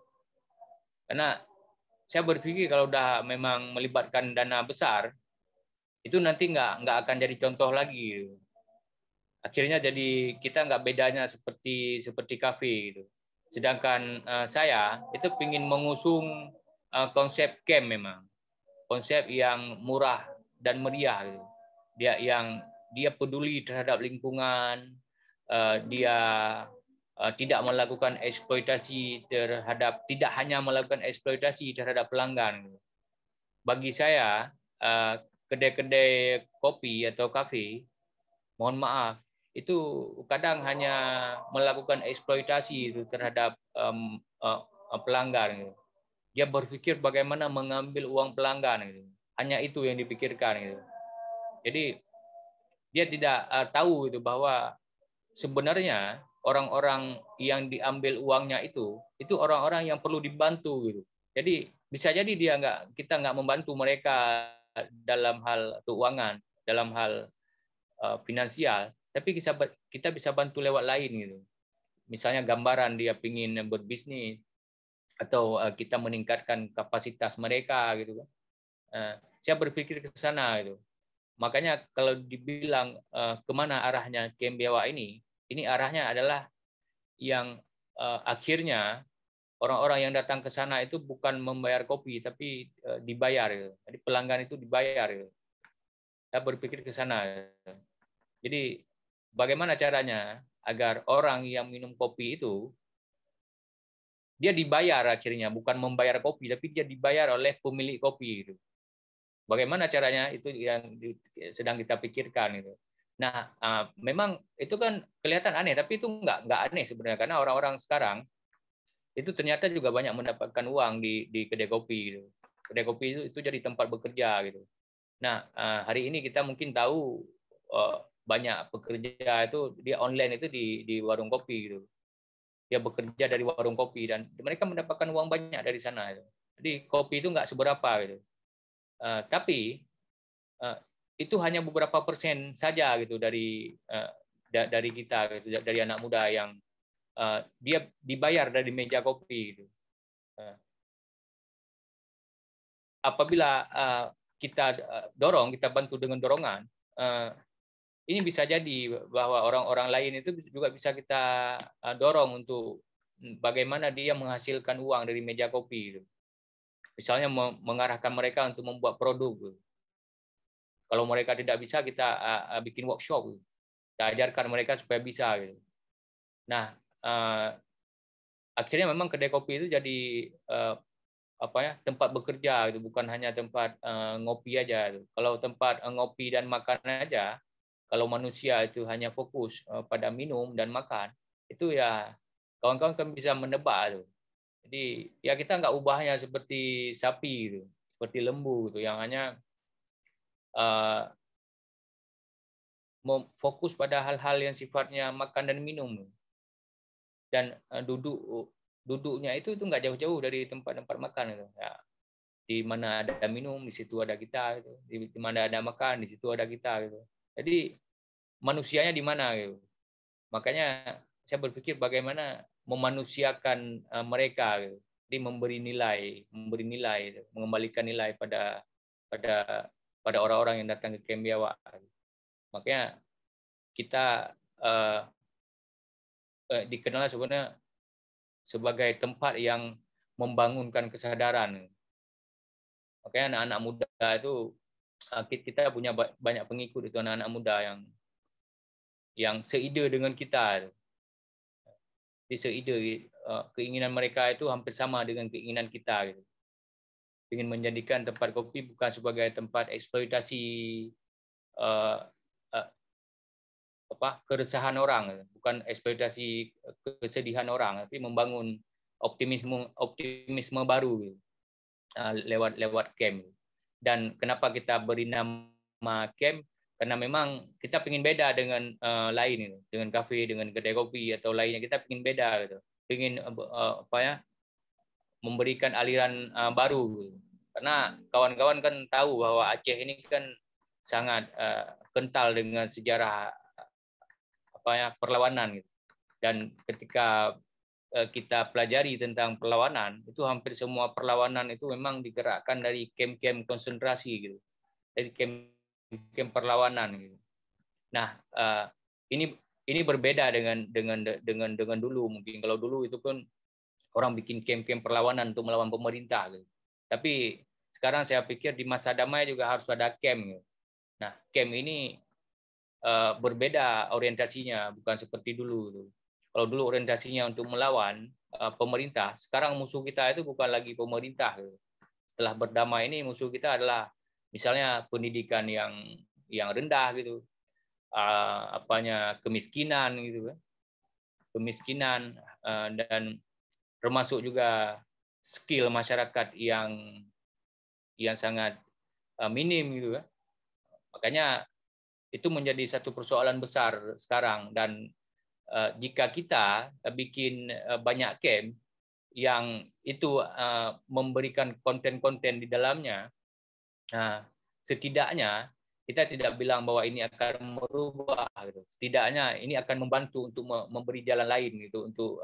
Karena saya berpikir kalau udah memang melibatkan dana besar, itu nanti nggak akan jadi contoh lagi. Akhirnya jadi kita nggak bedanya seperti kafe gitu. Sedangkan saya itu ingin mengusung konsep camp memang, konsep yang murah dan meriah gitu. Dia peduli terhadap lingkungan, dia tidak melakukan eksploitasi tidak hanya melakukan eksploitasi terhadap pelanggan. Bagi saya kedai-kedai kopi atau kafe, mohon maaf, itu kadang hanya melakukan eksploitasi itu terhadap pelanggan. Dia berpikir bagaimana mengambil uang pelanggan. Hanya itu yang dipikirkan. Jadi dia tidak tahu itu bahwa sebenarnya orang-orang yang diambil uangnya itu orang-orang yang perlu dibantu gitu. Jadi bisa jadi kita nggak membantu mereka dalam hal keuangan, dalam hal finansial, tapi kita bisa bantu lewat lain gitu. Misalnya gambaran dia pingin berbisnis atau kita meningkatkan kapasitas mereka gitu kan. Saya berpikir ke sana gitu. Makanya kalau dibilang kemana arahnya Camp Biawak ini arahnya adalah yang akhirnya orang-orang yang datang ke sana itu bukan membayar kopi tapi dibayar gitu. Jadi pelanggan itu dibayar gitu. Saya berpikir ke sana. Jadi bagaimana caranya agar orang yang minum kopi itu dia dibayar akhirnya, bukan membayar kopi tapi dia dibayar oleh pemilik kopi gitu. Bagaimana caranya itu yang sedang kita pikirkan itu. Nah, memang itu kan kelihatan aneh, tapi itu nggak aneh sebenarnya karena orang-orang sekarang itu ternyata juga banyak mendapatkan uang di kedai kopi gitu. Kedai kopi itu jadi tempat bekerja gitu. Nah, hari ini kita mungkin tahu banyak pekerja itu dia online itu di warung kopi gitu. Dia bekerja dari warung kopi dan mereka mendapatkan uang banyak dari sana. Gitu. Jadi kopi itu nggak seberapa gitu. Tapi itu hanya beberapa persen saja gitu dari kita gitu, dari anak muda yang dia dibayar dari meja kopi gitu. Apabila kita dorong, kita bantu dengan dorongan, ini bisa jadi bahwa orang-orang lain itu juga bisa kita dorong untuk bagaimana dia menghasilkan uang dari meja kopi gitu. Misalnya mengarahkan mereka untuk membuat produk gitu. Kalau mereka tidak bisa, kita bikin workshop gitu. Kita ajarkan mereka supaya bisa gitu. Nah, akhirnya memang kedai kopi itu jadi tempat bekerja gitu, bukan hanya tempat ngopi aja gitu. Kalau tempat ngopi dan makan aja, kalau manusia itu hanya fokus pada minum dan makan, itu ya kawan-kawan kan bisa menebak gitu. Jadi ya kita nggak ubahnya seperti sapi gitu, seperti lembu gitu, yang hanya fokus pada hal-hal yang sifatnya makan dan minum. Dan duduknya itu nggak jauh-jauh dari tempat-tempat makan itu. Ya, di mana ada minum di situ ada kita gitu. Di mana ada makan di situ ada kita gitu. Jadi manusianya di mana gitu. Makanya saya berpikir bagaimana memanusiakan mereka gitu. Jadi memberi nilai gitu. Mengembalikan nilai pada orang-orang yang datang ke Camp Biawak. Makanya kita dikenal sebenarnya sebagai tempat yang membangunkan kesadaran. Makanya anak-anak muda itu kita punya banyak pengikut itu, anak-anak muda yang seide dengan kita. Jadi seide, keinginan mereka itu hampir sama dengan keinginan kita gitu. Ingin menjadikan tempat kopi bukan sebagai tempat eksploitasi keresahan orang, bukan eksploitasi kesedihan orang, tapi membangun optimisme baru lewat camp. Dan kenapa kita beri nama camp? Karena memang kita ingin beda dengan lain, dengan kafe, dengan kedai kopi atau lainnya. Kita ingin beda, gitu. Ingin memberikan aliran baru. Karena kawan-kawan kan tahu bahwa Aceh ini kan sangat kental dengan sejarah perlawanan. Gitu. Dan ketika kita pelajari tentang perlawanan, itu hampir semua perlawanan itu memang digerakkan dari camp-camp konsentrasi gitu. Dari camp perlawanan gitu. Nah, ini berbeda dengan dulu. Mungkin kalau dulu itu kan orang bikin camp-camp perlawanan untuk melawan pemerintah gitu. Tapi sekarang saya pikir di masa damai juga harus ada camp gitu. Nah, camp ini berbeda orientasinya, bukan seperti dulu gitu. Kalau dulu orientasinya untuk melawan pemerintah, sekarang musuh kita itu bukan lagi pemerintah. Gitu. Setelah berdamai ini musuh kita adalah misalnya pendidikan yang rendah gitu, kemiskinan gitu kan, kemiskinan dan termasuk juga skill masyarakat yang sangat minim gitu kan. Makanya itu menjadi satu persoalan besar sekarang dan jika kita bikin banyak camp yang itu memberikan konten-konten di dalamnya, setidaknya kita tidak bilang bahwa ini akan merubah, gitu. Setidaknya ini akan membantu untuk memberi jalan lain gitu untuk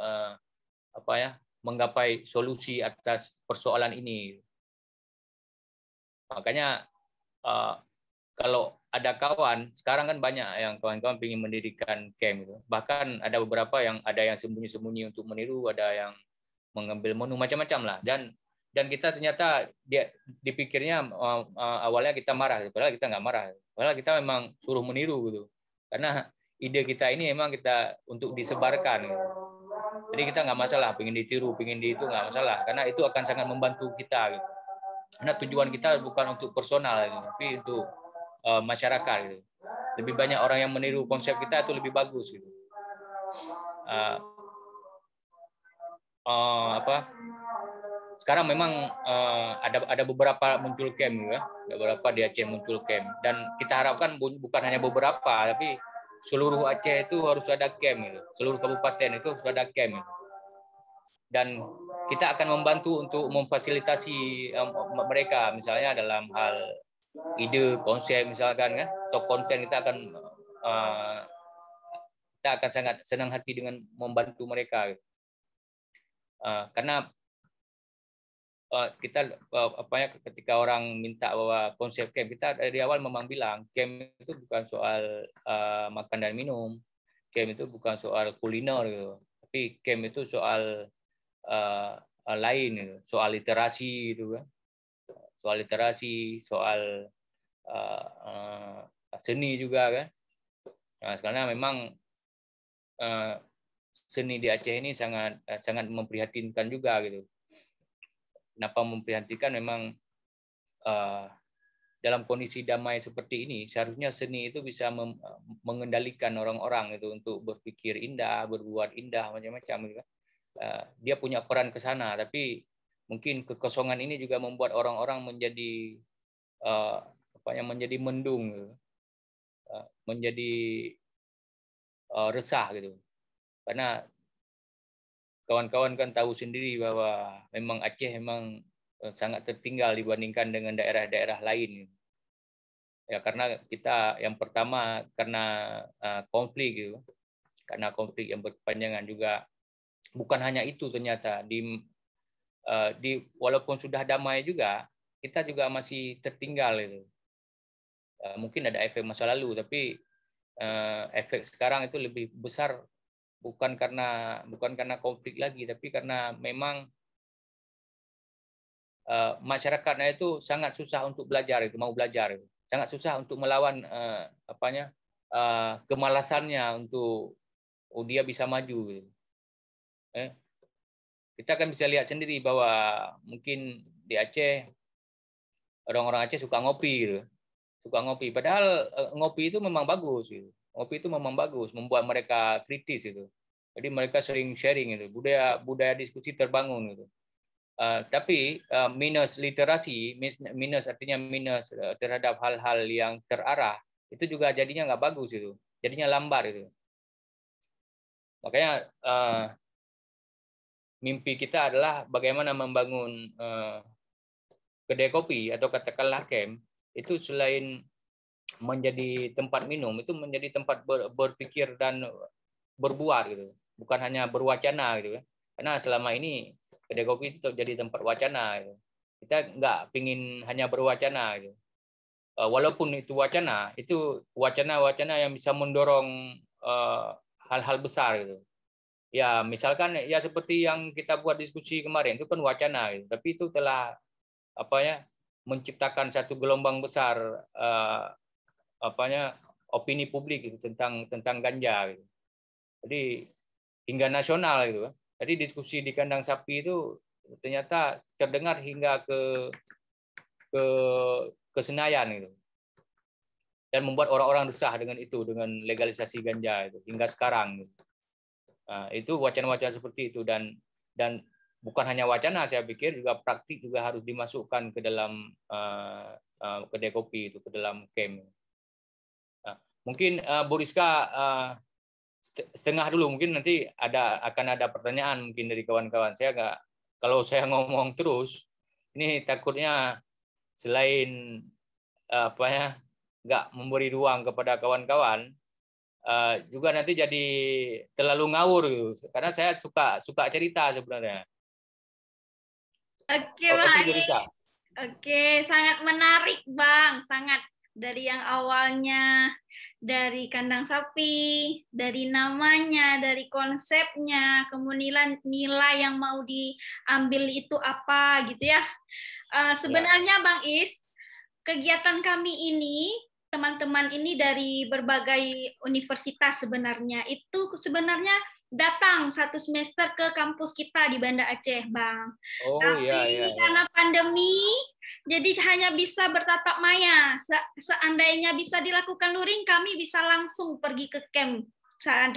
menggapai solusi atas persoalan ini. Makanya kalau ada kawan, sekarang kan banyak yang kawan-kawan ingin mendirikan camp gitu. Bahkan ada beberapa yang sembunyi-sembunyi untuk meniru, ada yang mengambil menu macam-macam lah. Dan kita ternyata dipikirnya awalnya kita marah, padahal kita nggak marah. Padahal kita memang suruh meniru gitu. Karena ide kita ini memang kita untuk disebarkan gitu. Jadi kita nggak masalah, pengen ditiru, pengen di itu nggak masalah. Karena itu akan sangat membantu kita gitu. Karena tujuan kita bukan untuk personal gitu, tapi untuk masyarakat gitu. Lebih banyak orang yang meniru konsep kita itu lebih bagus gitu. sekarang memang ada beberapa muncul camp ya, ada beberapa di Aceh muncul camp, dan kita harapkan bukan hanya beberapa, tapi seluruh Aceh itu harus ada camp gitu. Seluruh kabupaten itu harus ada camp gitu. Dan kita akan membantu untuk memfasilitasi mereka, misalnya dalam hal ide, konsep misalkan kan, atau konten kita akan sangat senang hati dengan membantu mereka gitu. Karena kita ketika orang minta bahwa konsep camp, kita dari awal memang bilang camp itu bukan soal makan dan minum, camp itu bukan soal kuliner gitu, tapi camp itu soal lain gitu, soal literasi gitu kan, soal literasi, soal seni juga kan. Nah, karena memang seni di Aceh ini sangat memprihatinkan juga gitu. Kenapa memprihatinkan? Memang dalam kondisi damai seperti ini, seharusnya seni itu bisa mengendalikan orang-orang itu untuk berpikir indah, berbuat indah, macam-macam gitu. Dia punya peran ke sana, tapi mungkin kekosongan ini juga membuat orang-orang menjadi menjadi mendung, gitu. Menjadi resah gitu. Karena kawan-kawan kan tahu sendiri bahwa memang Aceh memang sangat tertinggal dibandingkan dengan daerah-daerah lain. Ya, karena kita yang pertama karena konflik gitu. Karena konflik yang berkepanjangan juga. Bukan hanya itu, ternyata walaupun sudah damai juga, kita juga masih tertinggal itu. Mungkin ada efek masa lalu, tapi efek sekarang itu lebih besar. Bukan karena konflik lagi, tapi karena memang masyarakatnya itu sangat susah untuk belajar, itu mau belajar, itu sangat susah untuk melawan kemalasannya untuk dia bisa maju. Gitu. Kita kan bisa lihat sendiri bahwa mungkin di Aceh orang-orang Aceh suka ngopi, gitu. Suka ngopi. Padahal ngopi itu memang bagus, gitu. Ngopi itu memang bagus, membuat mereka kritis itu. Jadi mereka sering sharing itu, budaya diskusi terbangun gitu. Tapi minus literasi, minus artinya minus terhadap hal-hal yang terarah, itu juga jadinya nggak bagus itu, jadinya lambat itu. Makanya mimpi kita adalah bagaimana membangun kedai kopi atau katakanlah camp itu selain menjadi tempat minum, itu menjadi tempat berpikir dan berbuat gitu, bukan hanya berwacana gitu. Karena selama ini kedai kopi itu jadi tempat wacana gitu. Kita nggak pingin hanya berwacana gitu. Walaupun itu wacana yang bisa mendorong hal-hal besar gitu. Ya misalkan ya seperti yang kita buat diskusi kemarin itu kan wacana gitu. Tapi itu telah menciptakan satu gelombang besar opini publik gitu, tentang ganja gitu. Jadi hingga nasional gitu. Jadi diskusi di kandang sapi itu ternyata terdengar hingga ke Senayan gitu. Dan membuat orang-orang resah dengan itu, dengan legalisasi ganja itu hingga sekarang gitu. Nah, itu wacana-wacana seperti itu, dan bukan hanya wacana, saya pikir juga praktik juga harus dimasukkan ke dalam kedai kopi itu, ke dalam camp. Nah, mungkin Bu Rizka setengah dulu, mungkin nanti akan ada pertanyaan mungkin dari kawan-kawan. Kalau saya ngomong terus, ini takutnya selain nggak memberi ruang kepada kawan-kawan, juga nanti jadi terlalu ngawur gitu. Karena saya suka cerita sebenarnya. Oke, Bang. Oke, sangat menarik, Bang. Sangat. Dari yang awalnya, dari kandang sapi, dari namanya, dari konsepnya, kemudian nilai yang mau diambil itu apa gitu ya. Sebenarnya Bang Is, kegiatan kami ini, teman-teman ini dari berbagai universitas sebenarnya, itu sebenarnya datang satu semester ke kampus kita di Banda Aceh, Bang. Tapi karena pandemi, jadi hanya bisa bertatap maya. Seandainya bisa dilakukan luring, kami bisa langsung pergi ke camp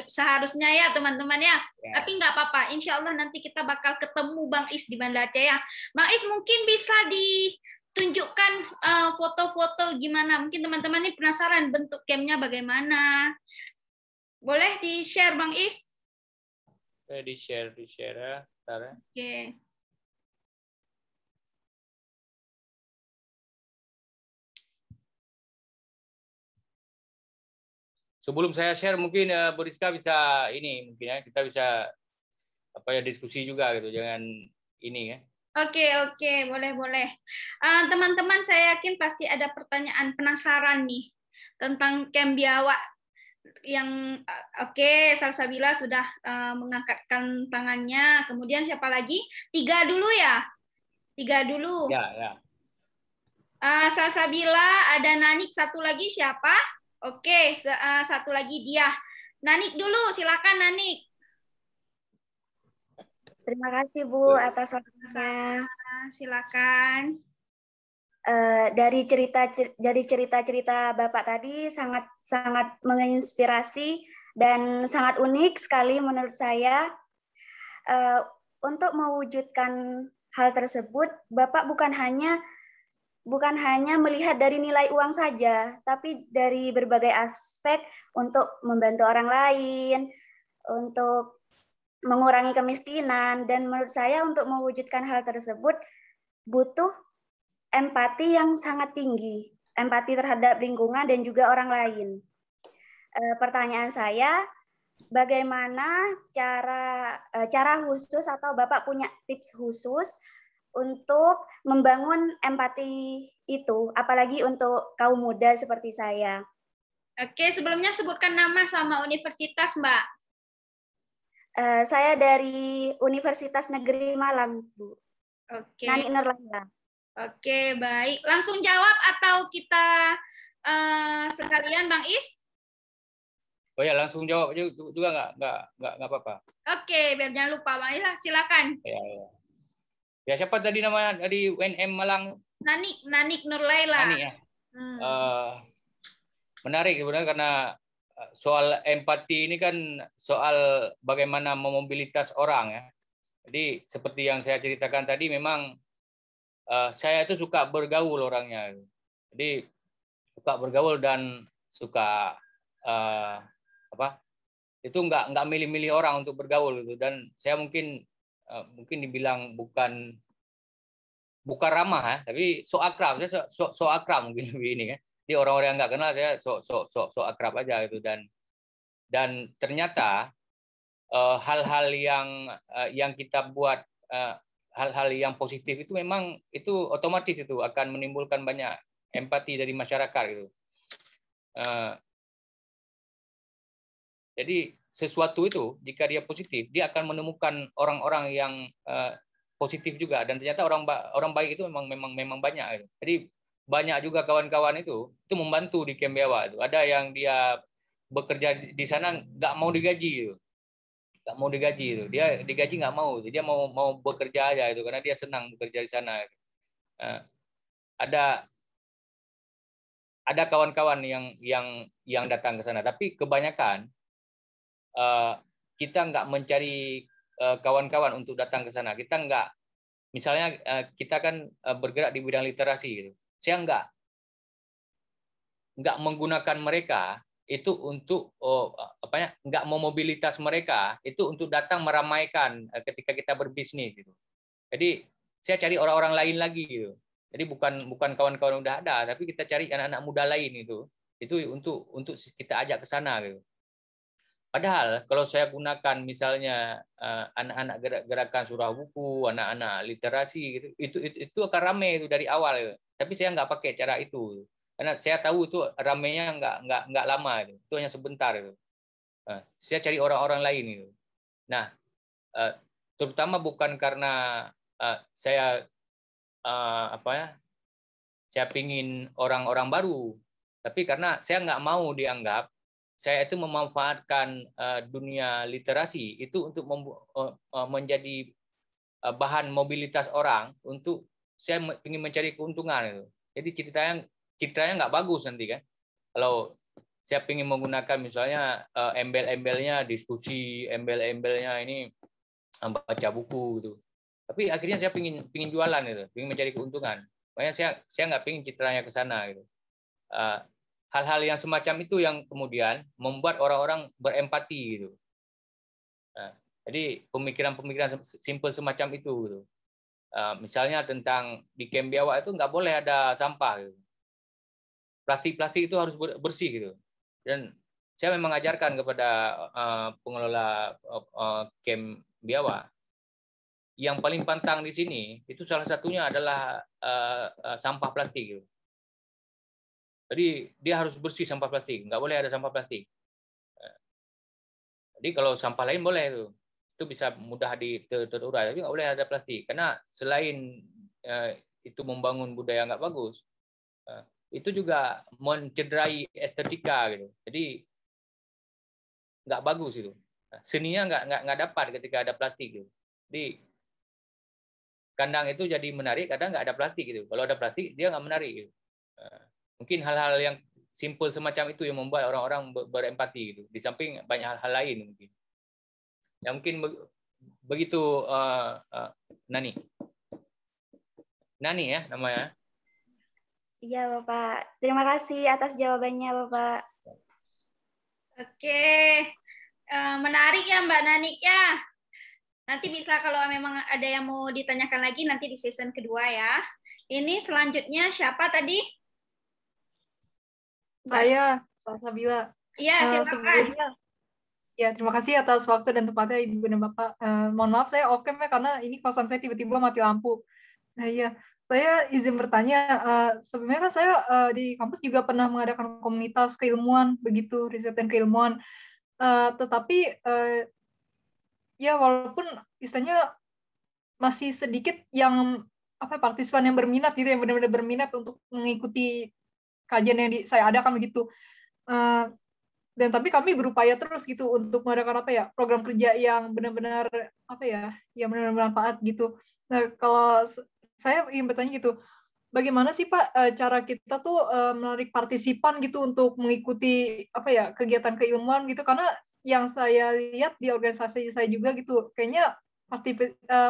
seharusnya ya teman-teman ya. Ya. Tapi nggak apa-apa, insya Allah nanti kita bakal ketemu Bang Is di Banda Aceh ya. Bang Is mungkin bisa ditunjukkan foto-foto gimana, mungkin teman-teman ini penasaran bentuk campnya bagaimana. Boleh di-share Bang Is? Di-share ya. Bentar ya. Oke. Sebelum saya share mungkin Bu Rizka bisa ini mungkin ya, kita bisa diskusi juga gitu, jangan ini ya. Oke, boleh. Teman-teman, saya yakin pasti ada pertanyaan penasaran nih tentang camp biawak yang Salsabila sudah mengangkatkan tangannya. Kemudian siapa lagi? Tiga dulu ya. Ya. Salsabila, ada Nanik, satu lagi siapa? Oke, satu lagi dia. Nanik dulu, silakan Nanik. Terima kasih Bu atas waktunya. Silakan. Dari cerita-cerita Bapak tadi sangat menginspirasi dan sangat unik sekali menurut saya. Untuk mewujudkan hal tersebut, Bapak bukan hanya melihat dari nilai uang saja, tapi dari berbagai aspek untuk membantu orang lain, untuk mengurangi kemiskinan, dan menurut saya untuk mewujudkan hal tersebut butuh empati yang sangat tinggi, empati terhadap lingkungan dan juga orang lain. Pertanyaan saya, bagaimana cara khusus atau Bapak punya tips khusus untuk membangun empati itu, apalagi untuk kaum muda seperti saya? Oke, sebelumnya sebutkan nama sama universitas, Mbak. Saya dari Universitas Negeri Malang, Bu. Oke. Nanik Nurlaila. Oke, baik. Langsung jawab atau kita sekalian, Bang Is? Oh ya, langsung jawab juga nggak apa-apa. Oke, biar jangan lupa, Bang Is. Silakan. Ya. Ya, siapa tadi namanya dari UNM Malang? Nanik Nurlaila. Nanik ya. Menarik sebenarnya karena soal empati ini kan soal bagaimana memobilitas orang ya. Jadi seperti yang saya ceritakan tadi, memang saya itu suka bergaul orangnya. Jadi suka bergaul dan suka itu nggak milih-milih orang untuk bergaul gitu. Dan saya mungkin dibilang bukan ramah ya, tapi so akrab. Saya so akrab mungkin lebih ini ya. Jadi orang-orang yang nggak kenal saya so akrab aja gitu. Dan ternyata hal-hal yang kita buat, hal-hal yang positif itu memang itu otomatis itu akan menimbulkan banyak empati dari masyarakat gitu. Jadi sesuatu itu jika dia positif, dia akan menemukan orang-orang yang positif juga, dan ternyata orang baik itu memang banyak gitu. Jadi banyak juga kawan-kawan itu membantu di camp biawak itu. Ada yang dia bekerja di sana nggak mau digaji gitu. Nggak mau digaji itu, dia digaji nggak mau, dia mau bekerja aja itu karena dia senang bekerja di sana. Ada kawan-kawan yang datang ke sana, tapi kebanyakan kita nggak mencari kawan-kawan untuk datang ke sana. Kita nggak, misalnya kita kan bergerak di bidang literasi gitu. Saya nggak menggunakan mereka itu untuk nggak memobilitas mereka itu untuk datang meramaikan ketika kita berbisnis gitu. Jadi saya cari orang-orang lain lagi gitu. Jadi bukan kawan-kawan udah ada, tapi kita cari anak-anak muda lain itu untuk kita ajak ke sana gitu. Padahal kalau saya gunakan misalnya anak-anak gerakan surah buku, anak-anak literasi gitu, itu akan ramai itu dari awal gitu. Tapi saya nggak pakai cara itu. Karena saya tahu itu ramainya nggak lama itu hanya sebentar itu. Saya cari orang-orang lain itu. Nah, terutama bukan karena saya saya pingin orang-orang baru, tapi karena saya nggak mau dianggap saya itu memanfaatkan dunia literasi itu untuk menjadi bahan mobilitas orang untuk saya ingin mencari keuntungan itu. Jadi ceritanya nggak bagus nanti kan. Kalau saya ingin menggunakan misalnya embel-embelnya diskusi, embel-embelnya ini baca buku gitu. Tapi akhirnya saya pingin jualan gitu, pingin mencari keuntungan. Makanya saya nggak pingin citranya ke sana gitu. Hal-hal yang semacam itu yang kemudian membuat orang-orang berempati gitu. Jadi pemikiran-pemikiran simpel semacam itu gitu. Misalnya tentang di Kem Biawak itu nggak boleh ada sampah gitu. Plastik-plastik itu harus bersih gitu. Dan saya memang mengajarkan kepada pengelola Kem Biawak, yang paling pantang di sini itu salah satunya adalah sampah plastik gitu. Jadi dia harus bersih sampah plastik, nggak boleh ada sampah plastik. Jadi kalau sampah lain boleh itu bisa mudah terurai, tapi nggak boleh ada plastik. Karena selain itu membangun budaya nggak bagus, itu juga mencederai estetika gitu. Jadi nggak bagus itu. Seninya nggak dapat ketika ada plastik gitu. Jadi kandang itu jadi menarik, kadang nggak ada plastik gitu. Kalau ada plastik dia nggak menarik gitu. Mungkin hal-hal yang simpel semacam itu yang membuat orang-orang berempati gitu. Di samping banyak hal-hal lain mungkin. Ya mungkin begitu Nani. Nani ya namanya. Iya, Bapak. Terima kasih atas jawabannya, Bapak. Oke. Menarik ya Mbak Nanik ya. Nanti bisa kalau memang ada yang mau ditanyakan lagi nanti di season kedua ya. Ini selanjutnya siapa tadi? Saya, Salsabila. Iya, silakan. Sebelumnya, ya terima kasih atas waktu dan tempatnya Ibu dan Bapak. Mohon maaf saya off cam ya karena ini kosan saya tiba-tiba mati lampu. Nah iya, saya izin bertanya. Sebenarnya kan saya di kampus juga pernah mengadakan komunitas keilmuan, begitu riset dan keilmuan. Tetapi ya walaupun istilahnya masih sedikit yang partisipan yang berminat gitu, yang benar-benar berminat untuk mengikuti kajian yang saya adakan begitu. Dan tapi kami berupaya terus gitu untuk mengadakan program kerja yang benar-benar yang benar-benar bermanfaat gitu. Nah, kalau saya ingin bertanya gitu, bagaimana sih Pak cara kita tuh menarik partisipan gitu untuk mengikuti kegiatan keilmuan gitu, karena yang saya lihat di organisasi saya juga gitu, kayaknya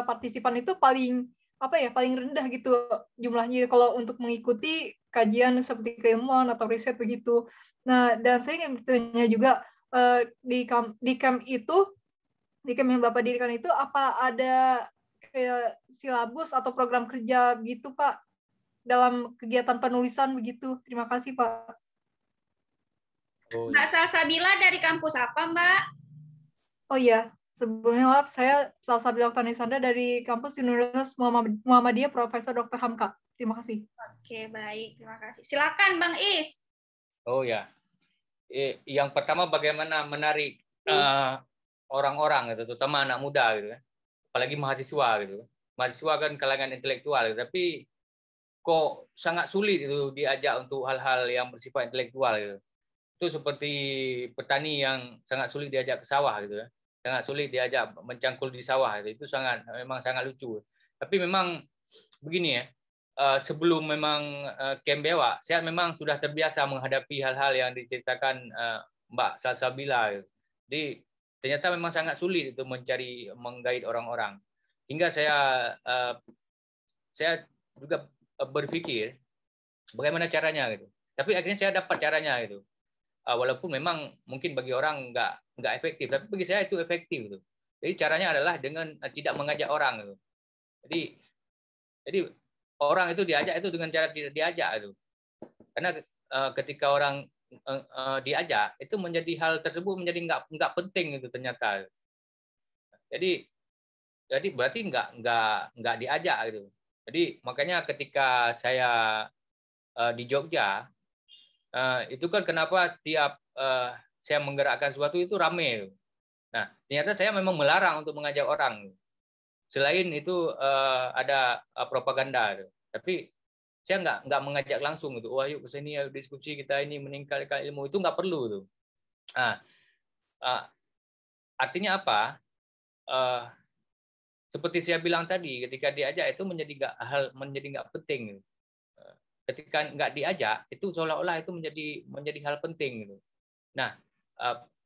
partisipan itu paling paling rendah gitu jumlahnya kalau untuk mengikuti kajian seperti keilmuan atau riset begitu. Nah, dan saya ingin bertanya juga di camp yang Bapak dirikan itu apa ada kayak silabus atau program kerja gitu Pak dalam kegiatan penulisan begitu? Terima kasih Pak. Mbak Salsabila dari kampus apa Mbak? Oh iya. Sebelumnya maaf, saya Salsabila Oktanisanda dari kampus Universitas Muhammadiyah Profesor Dr. Hamka. Terima kasih. Oke, baik. Terima kasih. Silakan Bang Is. Oh ya. Yang pertama bagaimana menarik orang-orang gitu, terutama anak muda gitu kan. Apalagi mahasiswa gitu. Mahasiswa kan kalangan intelektual gitu. Tapi kok sangat sulit itu diajak untuk hal-hal yang bersifat intelektual gitu. Itu seperti petani yang sangat sulit diajak ke sawah gitu ya. Sangat sulit diajak mencangkul di sawah itu memang sangat lucu. Tapi memang begini ya, sebelum memang Kem Biawak, saya memang sudah terbiasa menghadapi hal-hal yang diceritakan Mbak Salsabila. Jadi ternyata memang sangat sulit itu menggait orang-orang. Hingga saya juga berpikir bagaimana caranya gitu. Tapi akhirnya saya dapat caranya gitu. Walaupun memang mungkin bagi orang nggak efektif, tapi bagi saya itu efektif gitu. Jadi caranya adalah dengan tidak mengajak orang gitu. Jadi orang itu diajak itu dengan cara tidak diajak itu. Karena ketika orang diajak itu menjadi hal tersebut menjadi nggak penting itu ternyata. Jadi berarti nggak diajak gitu. Jadi makanya ketika saya di Jogja itu kan kenapa setiap saya menggerakkan sesuatu itu rame. Nah, ternyata saya memang melarang untuk mengajak orang. Selain itu ada propaganda. Tapi saya nggak mengajak langsung itu. Wah, yuk ke sini ya diskusi kita ini meningkatkan ilmu, itu nggak perlu tuh. Nah, artinya apa? Seperti saya bilang tadi, ketika diajak itu menjadi nggak penting. Ketika nggak diajak itu seolah-olah itu menjadi hal penting gitu. Nah,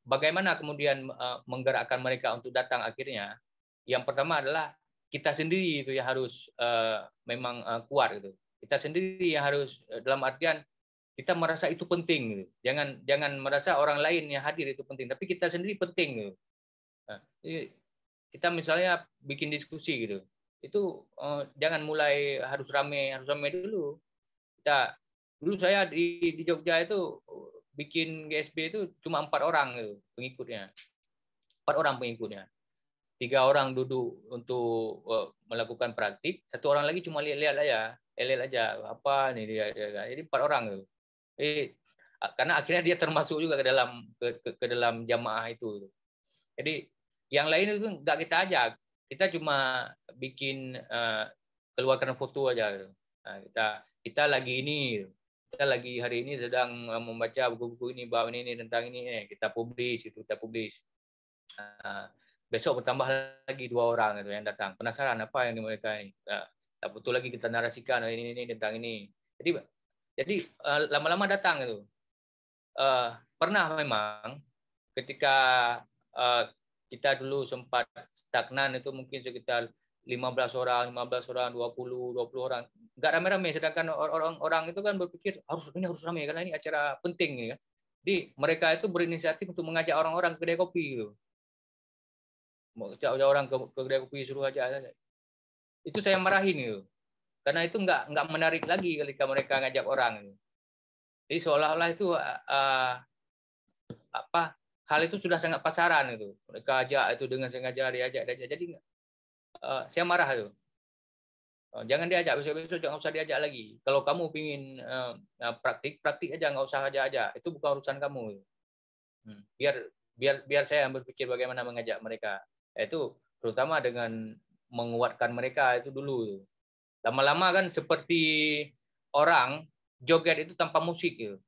bagaimana kemudian menggerakkan mereka untuk datang akhirnya? Yang pertama adalah kita sendiri itu yang harus memang kuat gitu. Kita sendiri yang harus dalam artian kita merasa itu penting gitu. Jangan merasa orang lain yang hadir itu penting, tapi kita sendiri penting gitu. Nah, kita misalnya bikin diskusi gitu. Itu jangan mulai harus ramai dulu. Dulu saya di Jogja itu bikin GSB itu cuma 4 orang gitu pengikutnya. 4 orang pengikutnya. 3 orang duduk untuk melakukan praktik, 1 orang lagi cuma lihat aja apa nih dia. Jadi 4 orang gitu. Karena akhirnya dia termasuk juga ke dalam jamaah itu. Jadi yang lain itu nggak kita ajak, kita cuma bikin keluarkan foto aja gitu. Nah, kita lagi ini, kita lagi hari ini sedang membaca buku-buku ini, bahwa ini tentang ini, kita publish. Besok bertambah lagi 2 orang itu yang datang, penasaran apa yang mereka ini. Tak betul lagi kita narasikan ini tentang ini. Jadi lama-lama datang itu. Pernah memang ketika kita dulu sempat stagnan itu mungkin sekitar 15 orang, 20 orang. Enggak rame-rame, sedangkan orang-orang itu kan berpikir harus ramai karena ini acara penting ya. Jadi mereka itu berinisiatif untuk mengajak orang-orang ke kedai kopi gitu. Mau ajak orang ke kedai kopi suruh aja. Itu saya marahin gitu. Karena itu enggak menarik lagi ketika mereka ngajak orang gitu. Jadi seolah-olah itu hal itu sudah sangat pasaran itu. Mereka ajak itu dengan sengaja diajak. Jadi saya marah itu. Jangan diajak, besok-besok jangan usah diajak lagi. Kalau kamu pingin praktik aja, nggak usah aja. Itu bukan urusan kamu. Biar saya yang berpikir bagaimana mengajak mereka. Itu terutama dengan menguatkan mereka itu dulu. Lama-lama kan seperti orang joget itu tanpa musik gitu.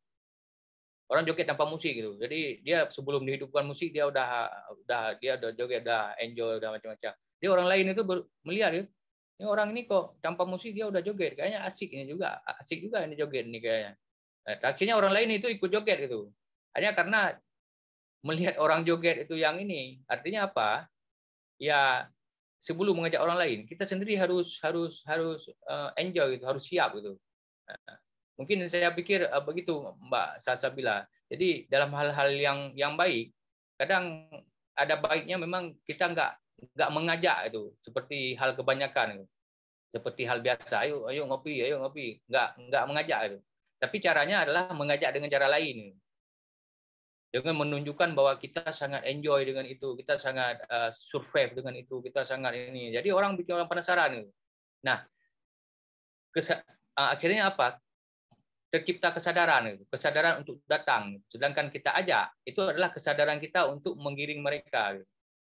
Orang joget tanpa musik gitu. Jadi dia sebelum dihidupkan musik dia udah joget, udah enjoy, udah macam-macam. Dia orang lain itu melihat gitu. Ini orang ini kok tanpa musik dia udah joget, kayaknya asik juga ini joget ini kayaknya. Nah, akhirnya orang lain itu ikut joget gitu. Hanya karena melihat orang joget itu yang ini, artinya apa? Ya sebelum mengajak orang lain, kita sendiri harus enjoy gitu, harus siap gitu. Nah, mungkin saya pikir begitu Mbak Salsabila. Jadi dalam hal-hal yang baik, kadang ada baiknya memang kita nggak mengajak itu seperti hal kebanyakan itu. Seperti hal biasa, ayo ngopi, nggak mengajak itu. Tapi caranya adalah mengajak dengan cara lain. Dengan menunjukkan bahwa kita sangat enjoy dengan itu, kita sangat survive dengan itu, kita sangat ini. Jadi orang bikin orang penasaran itu. Nah, akhirnya apa? Tercipta kesadaran untuk datang. Sedangkan kita ajak, itu adalah kesadaran kita untuk menggiring mereka.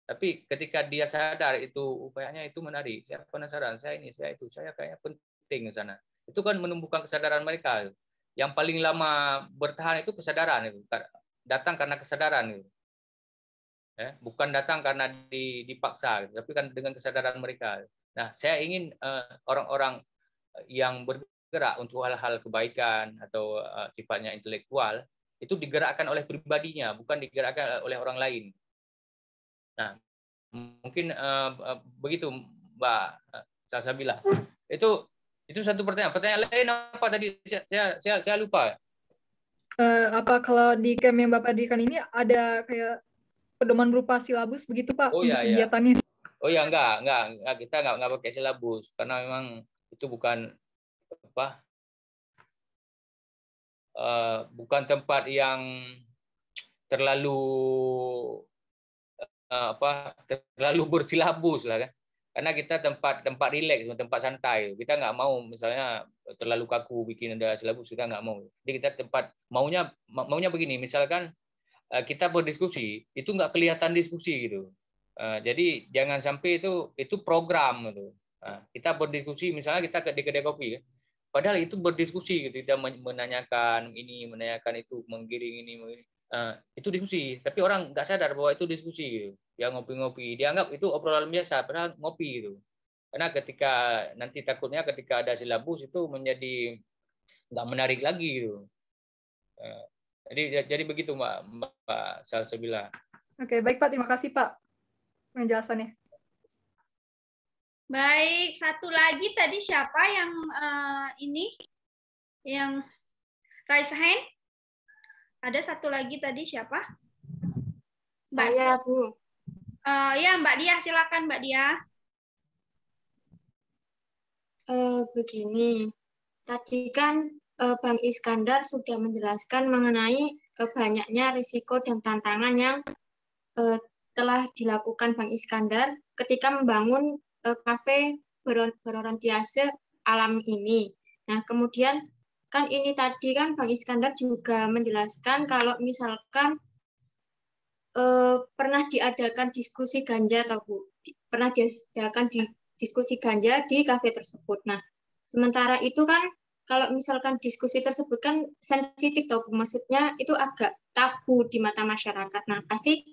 Tapi ketika dia sadar itu upayanya itu menarik, saya penasaran, saya ini, saya itu, saya kayaknya penting ke sana. Itu kan menumbuhkan kesadaran mereka. Yang paling lama bertahan itu kesadaran itu. Datang karena kesadaran itu. Bukan datang karena dipaksa, tapi kan dengan kesadaran mereka. Nah, saya ingin orang-orang yang bergerak untuk hal-hal kebaikan atau sifatnya intelektual itu digerakkan oleh pribadinya, bukan digerakkan oleh orang lain. Nah, mungkin begitu Mbak Salsabila. Itu satu pertanyaan. Pertanyaan lain apa tadi? Saya lupa. Apa kalau di camp yang Bapak dirikan ini ada kayak pedoman berupa silabus begitu Pak untuk kegiatannya? Oh ya, enggak, kita enggak pakai silabus karena memang itu bukan bukan tempat yang terlalu bersilabus lah kan. Karena kita tempat rileks, tempat santai. Kita nggak mau misalnya terlalu kaku bikin ada silabus, kita nggak mau. Jadi kita tempat maunya begini, misalkan kita berdiskusi, itu nggak kelihatan diskusi gitu. Jadi jangan sampai itu program gitu. Kita berdiskusi, misalnya kita di kedai kopi, padahal itu berdiskusi gitu. Kita menanyakan ini, menanyakan itu, menggiring ini. Itu diskusi, tapi orang nggak sadar bahwa itu diskusi gitu. Ya ngopi-ngopi, dianggap itu obrolan biasa, padahal ngopi gitu. Karena nanti takutnya ketika ada silabus itu menjadi nggak menarik lagi gitu. Jadi begitu Mbak Salsabila. Oke, baik Pak, terima kasih Pak penjelasannya. Baik, satu lagi tadi siapa yang yang raise hand? Ada satu lagi tadi siapa? Saya, Bu. Ya, Mbak Dia, silakan Mbak Dia. Begini, tadi kan Bang Iskandar sudah menjelaskan mengenai banyaknya risiko dan tantangan yang telah dilakukan Bang Iskandar ketika membangun kafe berorientasi alam ini. Nah, kemudian kan ini tadi kan Bang Iskandar juga menjelaskan kalau misalkan pernah diadakan diskusi ganja atau Bu, pernah diadakan diskusi ganja di kafe tersebut. Nah, sementara itu kan kalau misalkan diskusi tersebut kan sensitif atau maksudnya itu agak tabu di mata masyarakat. Nah, pasti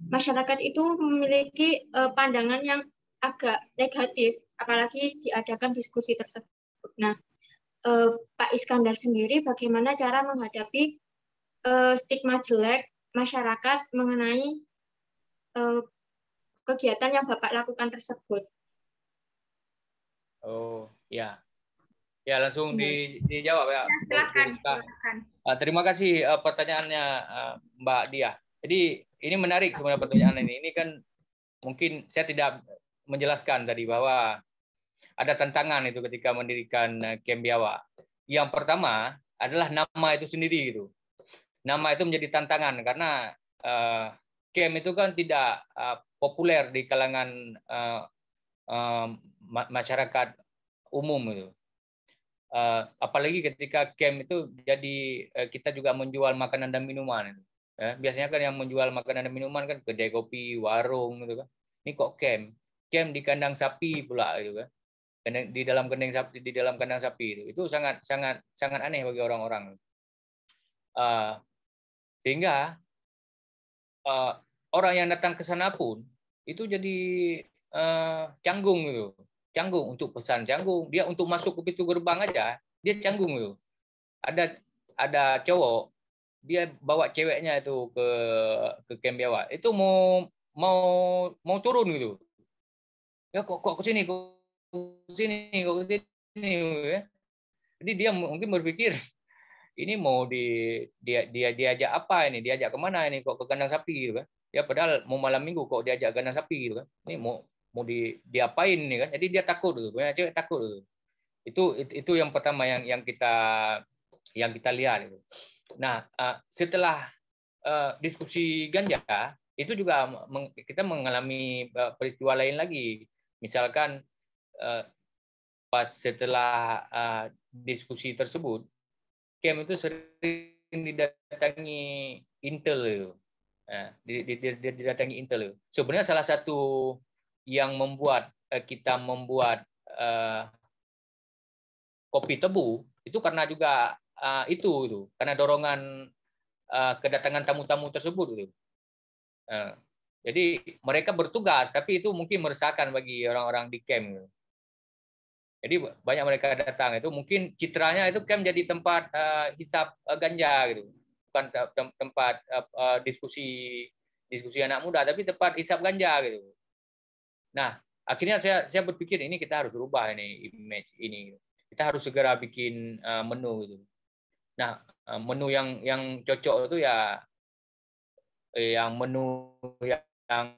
masyarakat itu memiliki pandangan yang agak negatif, apalagi diadakan diskusi tersebut. Nah, Pak Iskandar sendiri bagaimana cara menghadapi stigma jelek masyarakat mengenai kegiatan yang Bapak lakukan tersebut? Oh, ya. Ya, langsung dijawab ya. Silakan. Terima kasih pertanyaannya Mbak Dia. Jadi ini menarik sebenarnya pertanyaan ini. Ini kan mungkin saya tidak menjelaskan tadi bahwa ada tantangan itu ketika mendirikan Camp Biawak. Yang pertama adalah nama itu sendiri gitu. Nama itu menjadi tantangan karena camp itu kan tidak populer di kalangan masyarakat umum itu. Apalagi ketika camp itu jadi kita juga menjual makanan dan minuman. Biasanya kan yang menjual makanan dan minuman kan kedai kopi, warung gitu kan. Ini kok camp? Camp di kandang sapi pula gitu kan. Di dalam kandang sapi itu sangat aneh bagi orang-orang. Sehingga orang yang datang ke sana pun itu jadi canggung gitu. Canggung untuk pesan, canggung. Dia untuk masuk ke pintu gerbang aja, dia canggung gitu. Ada cowok, dia bawa ceweknya itu ke Camp Biawak. Itu mau turun gitu. Ya kok ke sini, kok ke sini. Ya. Jadi dia mungkin berpikir ini mau dia diajak apa ini? Diajak kemana ini? Kok ke kandang sapi gitu kan? Ya padahal mau malam minggu kok diajak kandang sapi gitu kan? Ini mau diapain nih kan? Jadi dia takut gitu. Banyak cewek takut gitu. Itu yang pertama yang kita lihat itu. Nah, setelah diskusi ganja itu juga kita mengalami peristiwa lain lagi. Misalkan pas setelah diskusi tersebut, camp itu sering didatangi Intel itu. Didatangi Intel itu. Sebenarnya salah satu yang membuat kita membuat kopi tebu itu karena juga itu karena dorongan kedatangan tamu-tamu tersebut gitu. Jadi mereka bertugas tapi itu mungkin meresahkan bagi orang-orang di camp gitu. Jadi banyak mereka datang itu mungkin citranya itu camp jadi tempat hisap ganja gitu, bukan tempat diskusi anak muda, tapi tempat hisap ganja gitu. Nah akhirnya saya berpikir ini kita harus rubah ini image ini, kita harus segera bikin menu gitu. Nah menu yang cocok itu ya yang menu yang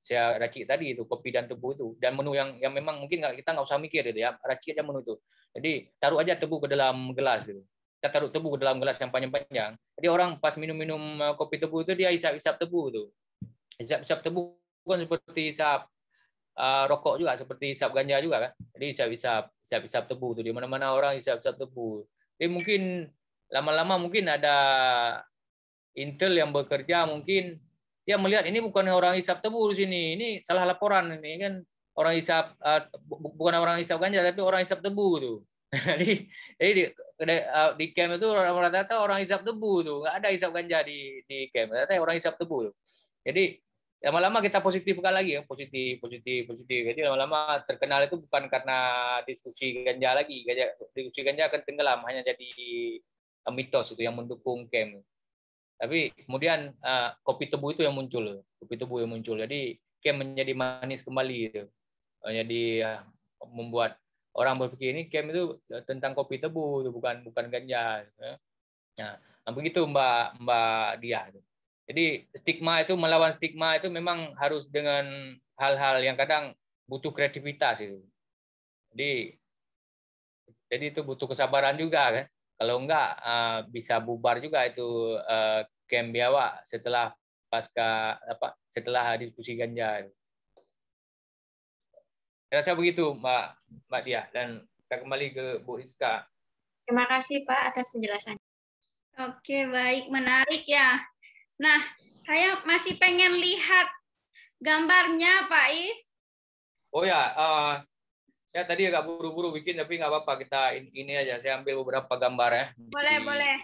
saya racik tadi itu kopi dan tebu itu, dan menu yang memang mungkin kita nggak usah mikir gitu ya, racik aja menu itu. Jadi taruh aja tebu ke dalam gelas gitu. Kita taruh tebu ke dalam gelas yang panjang-panjang. Jadi orang pas minum kopi tebu itu dia hisap tebu itu. Hisap tebu kan seperti hisap rokok juga, seperti hisap ganja juga kan. Jadi hisap tebu itu di mana-mana orang hisap tebu. Jadi mungkin lama-lama mungkin ada Intel yang bekerja mungkin dia melihat ini bukan orang hisap tebu di sini, ini salah laporan ini kan orang hisap bukan orang hisap ganja tapi orang hisap tebu tuh. Jadi di camp itu rata-rata orang hisap tebu tuh, nggak ada hisap ganja di camp, rata-rata orang hisap tebu tuh. Jadi lama-lama kita positifkan lagi ya, positif. Jadi lama-lama terkenal itu bukan karena diskusi ganja lagi, diskusi ganja akan tenggelam hanya jadi mitos itu yang mendukung camp. Tapi kemudian kopi tebu itu yang muncul, Jadi camp menjadi manis kembali gitu. Jadi membuat orang berpikir ini camp itu tentang kopi tebu, itu bukan ganja. Nah, begitu Mbak Dia. Jadi melawan stigma itu memang harus dengan hal-hal yang kadang butuh kreativitas itu. Jadi itu butuh kesabaran juga kan. Kalau enggak bisa bubar juga itu camp biawak setelah diskusi ganja. Saya rasa begitu Mbak Dia, dan kita kembali ke Bu Rizka. Terima kasih Pak atas penjelasannya. Oke, baik, menarik ya. Nah, saya masih pengen lihat gambarnya, Pak Is. Oh ya, saya tadi agak buru-buru bikin, tapi nggak apa-apa, kita ini aja. Saya ambil beberapa gambar ya. Boleh.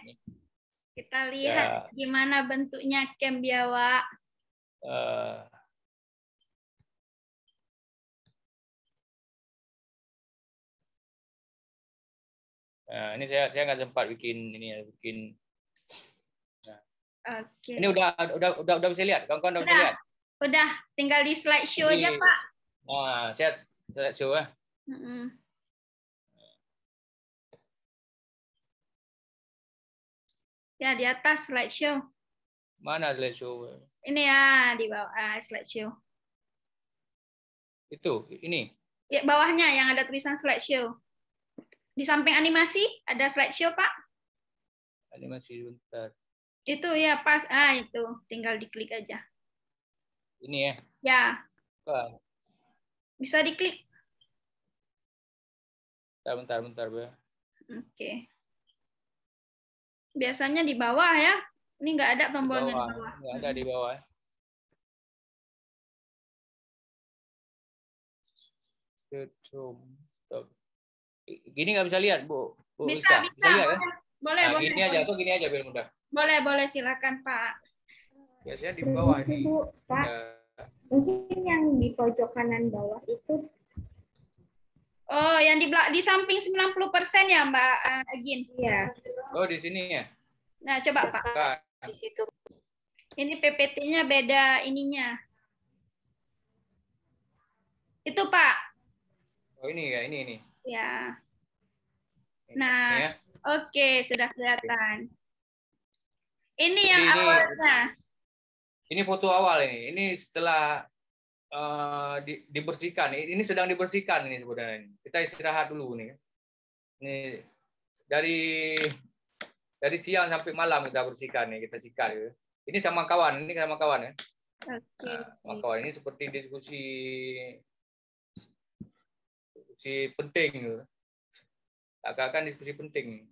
Kita lihat gimana bentuknya camp biawak. Nah, ini saya nggak sempat bikin ini ya, Oke. Ini udah bisa lihat, kawan-kawan udah bisa lihat. Udah, tinggal di slideshow aja, Pak. Nah, saya slideshow ya. Ya, di atas slideshow. Mana slideshow? Ini ya, di bawah slideshow. Itu, ini. Ya, bawahnya yang ada tulisan slideshow. Di samping animasi ada slideshow, Pak. Animasi bentar. Itu ya pas, itu tinggal diklik aja. Ini ya? Ya. Bisa diklik. Bentar. Oke. Biasanya di bawah ya. Ini nggak ada tombolnya di bawah. Nggak ada di bawah. Gini nggak bisa lihat, Bu? Bisa. Lihat, boleh. Gini aja biar mudah. Boleh, silakan Pak. Biasanya di bawah ini. Bu, Pak. Mungkin yang di pojok kanan bawah itu. Oh, yang di samping 90% ya, Mbak Agin? Iya. Oh, di sini ya. Nah, coba Pak. Di situ. Ini PPT-nya beda ininya. Itu Pak. Oh, ini ya, ini. Ya. Nah, ya. Oke, sudah kelihatan. Ini yang awalnya. Ini foto awal ini. Ini setelah dibersihkan. Ini sedang dibersihkan ini sebenarnya. Kita istirahat dulu nih. Ini dari siang sampai malam kita bersihkan nih, kita sikat. Gitu. Ini sama kawan ya. Oke. Sama kawan ini seperti diskusi penting gitu. Akan diskusi penting.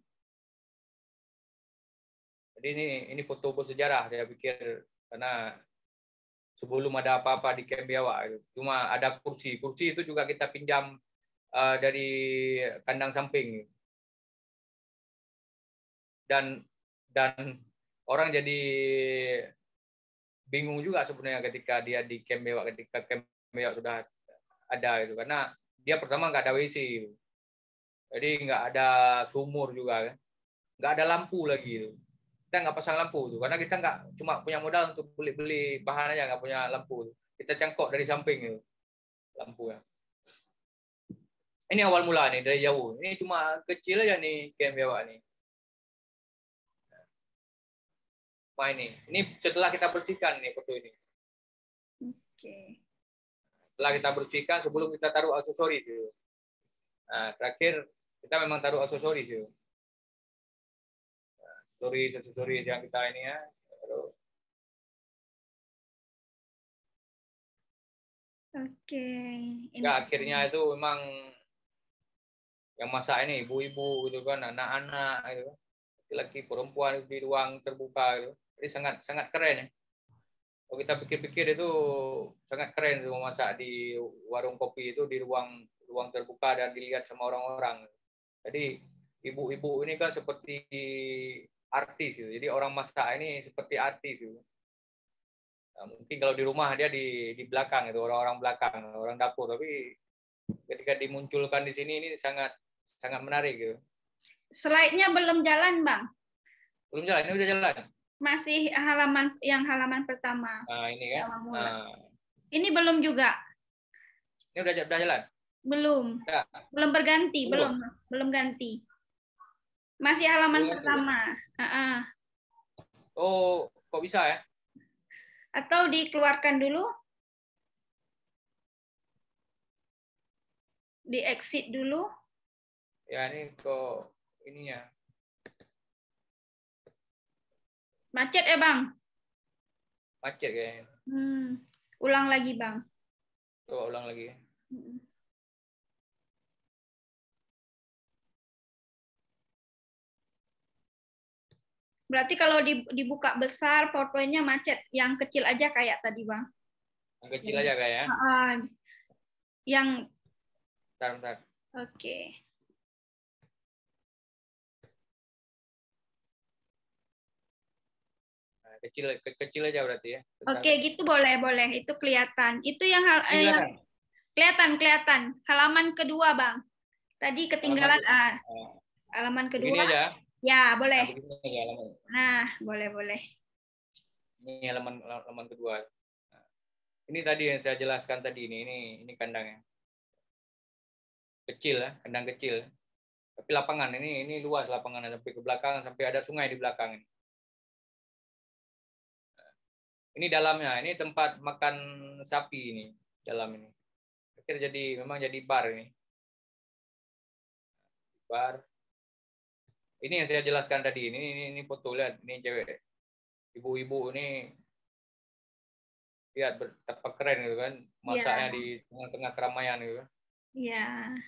Jadi ini foto bersejarah saya pikir, karena sebelum ada apa-apa di camp biawak itu. Cuma ada kursi itu juga kita pinjam dari kandang samping. Dan orang jadi bingung juga sebenarnya ketika dia di camp biawak, ketika camp biawak sudah ada itu, karena dia pertama nggak ada WC gitu. Jadi nggak ada sumur juga kan, nggak ada lampu lagi gitu. Kita nggak pasang lampu tuh, karena kita nggak cuma punya modal untuk beli bahan aja, nggak punya lampu tuh. Kita cangkok dari samping itu lampu ya. Ini awal mula nih dari jauh. Ini cuma kecil aja nih camp biawak nih. Nah, ini setelah kita bersihkan nih foto ini. Oke. Setelah kita bersihkan, sebelum kita taruh aksesoris itu. Nah, terakhir kita memang taruh aksesoris itu. Aksesoris yang kita ini ya. Oke. Ya, akhirnya itu memang yang masak ini ibu-ibu gitu kan, anak-anak gitu. Laki-laki, perempuan di ruang terbuka gitu. Jadi sangat keren ya. Kalau kita pikir-pikir itu sangat keren itu memasak di warung kopi itu di ruang terbuka dan dilihat sama orang-orang. Jadi ibu-ibu ini kan seperti artis gitu. Jadi orang masak ini seperti artis gitu. Nah, mungkin kalau di rumah dia di belakang itu, orang-orang belakang, orang dapur, tapi ketika dimunculkan di sini ini sangat menarik gitu. Slide-nya belum jalan, Bang. Belum jalan, ini udah jalan. Masih halaman pertama. Nah, ini kan. Awal mula. Nah, Ini belum juga. ini udah jalan. Belum. Udah. Belum berganti, Belum. belum ganti. Masih halaman Belum ganti, pertama. Oh, kok bisa ya? Atau dikeluarkan dulu. Di exit dulu. Ya, ini kok ininya. Macet ya, Bang? Macet kayaknya. Ulang lagi, Bang. Coba ulang lagi. Berarti kalau dibuka besar, PowerPoint-nya macet. Yang kecil aja kayak tadi, Bang. Yang kecil aja kayak ya. Yang Bentar. Oke. Nah, kecil aja berarti ya. Bentar. Oke, gitu boleh. Itu kelihatan. Itu yang kelihatan. Halaman kedua, Bang. Tadi ketinggalan halaman kedua. Begini aja. Ya, boleh. Nah, begini aja halaman. Nah, boleh. Ini halaman kedua. Nah, ini tadi yang saya jelaskan tadi ini kandangnya. Kecil ya, kandang kecil. Tapi lapangan ini luas lapangan sampai ke belakang, sampai ada sungai di belakang ini. Ini dalamnya, ini tempat makan sapi ini, dalam ini. Akhirnya memang jadi bar ini. Bar. Ini yang saya jelaskan tadi. Ini foto, lihat, ini cewek. Ibu-ibu ini lihat betapa keren gitu kan, masaknya di tengah-tengah keramaian gitu. Iya.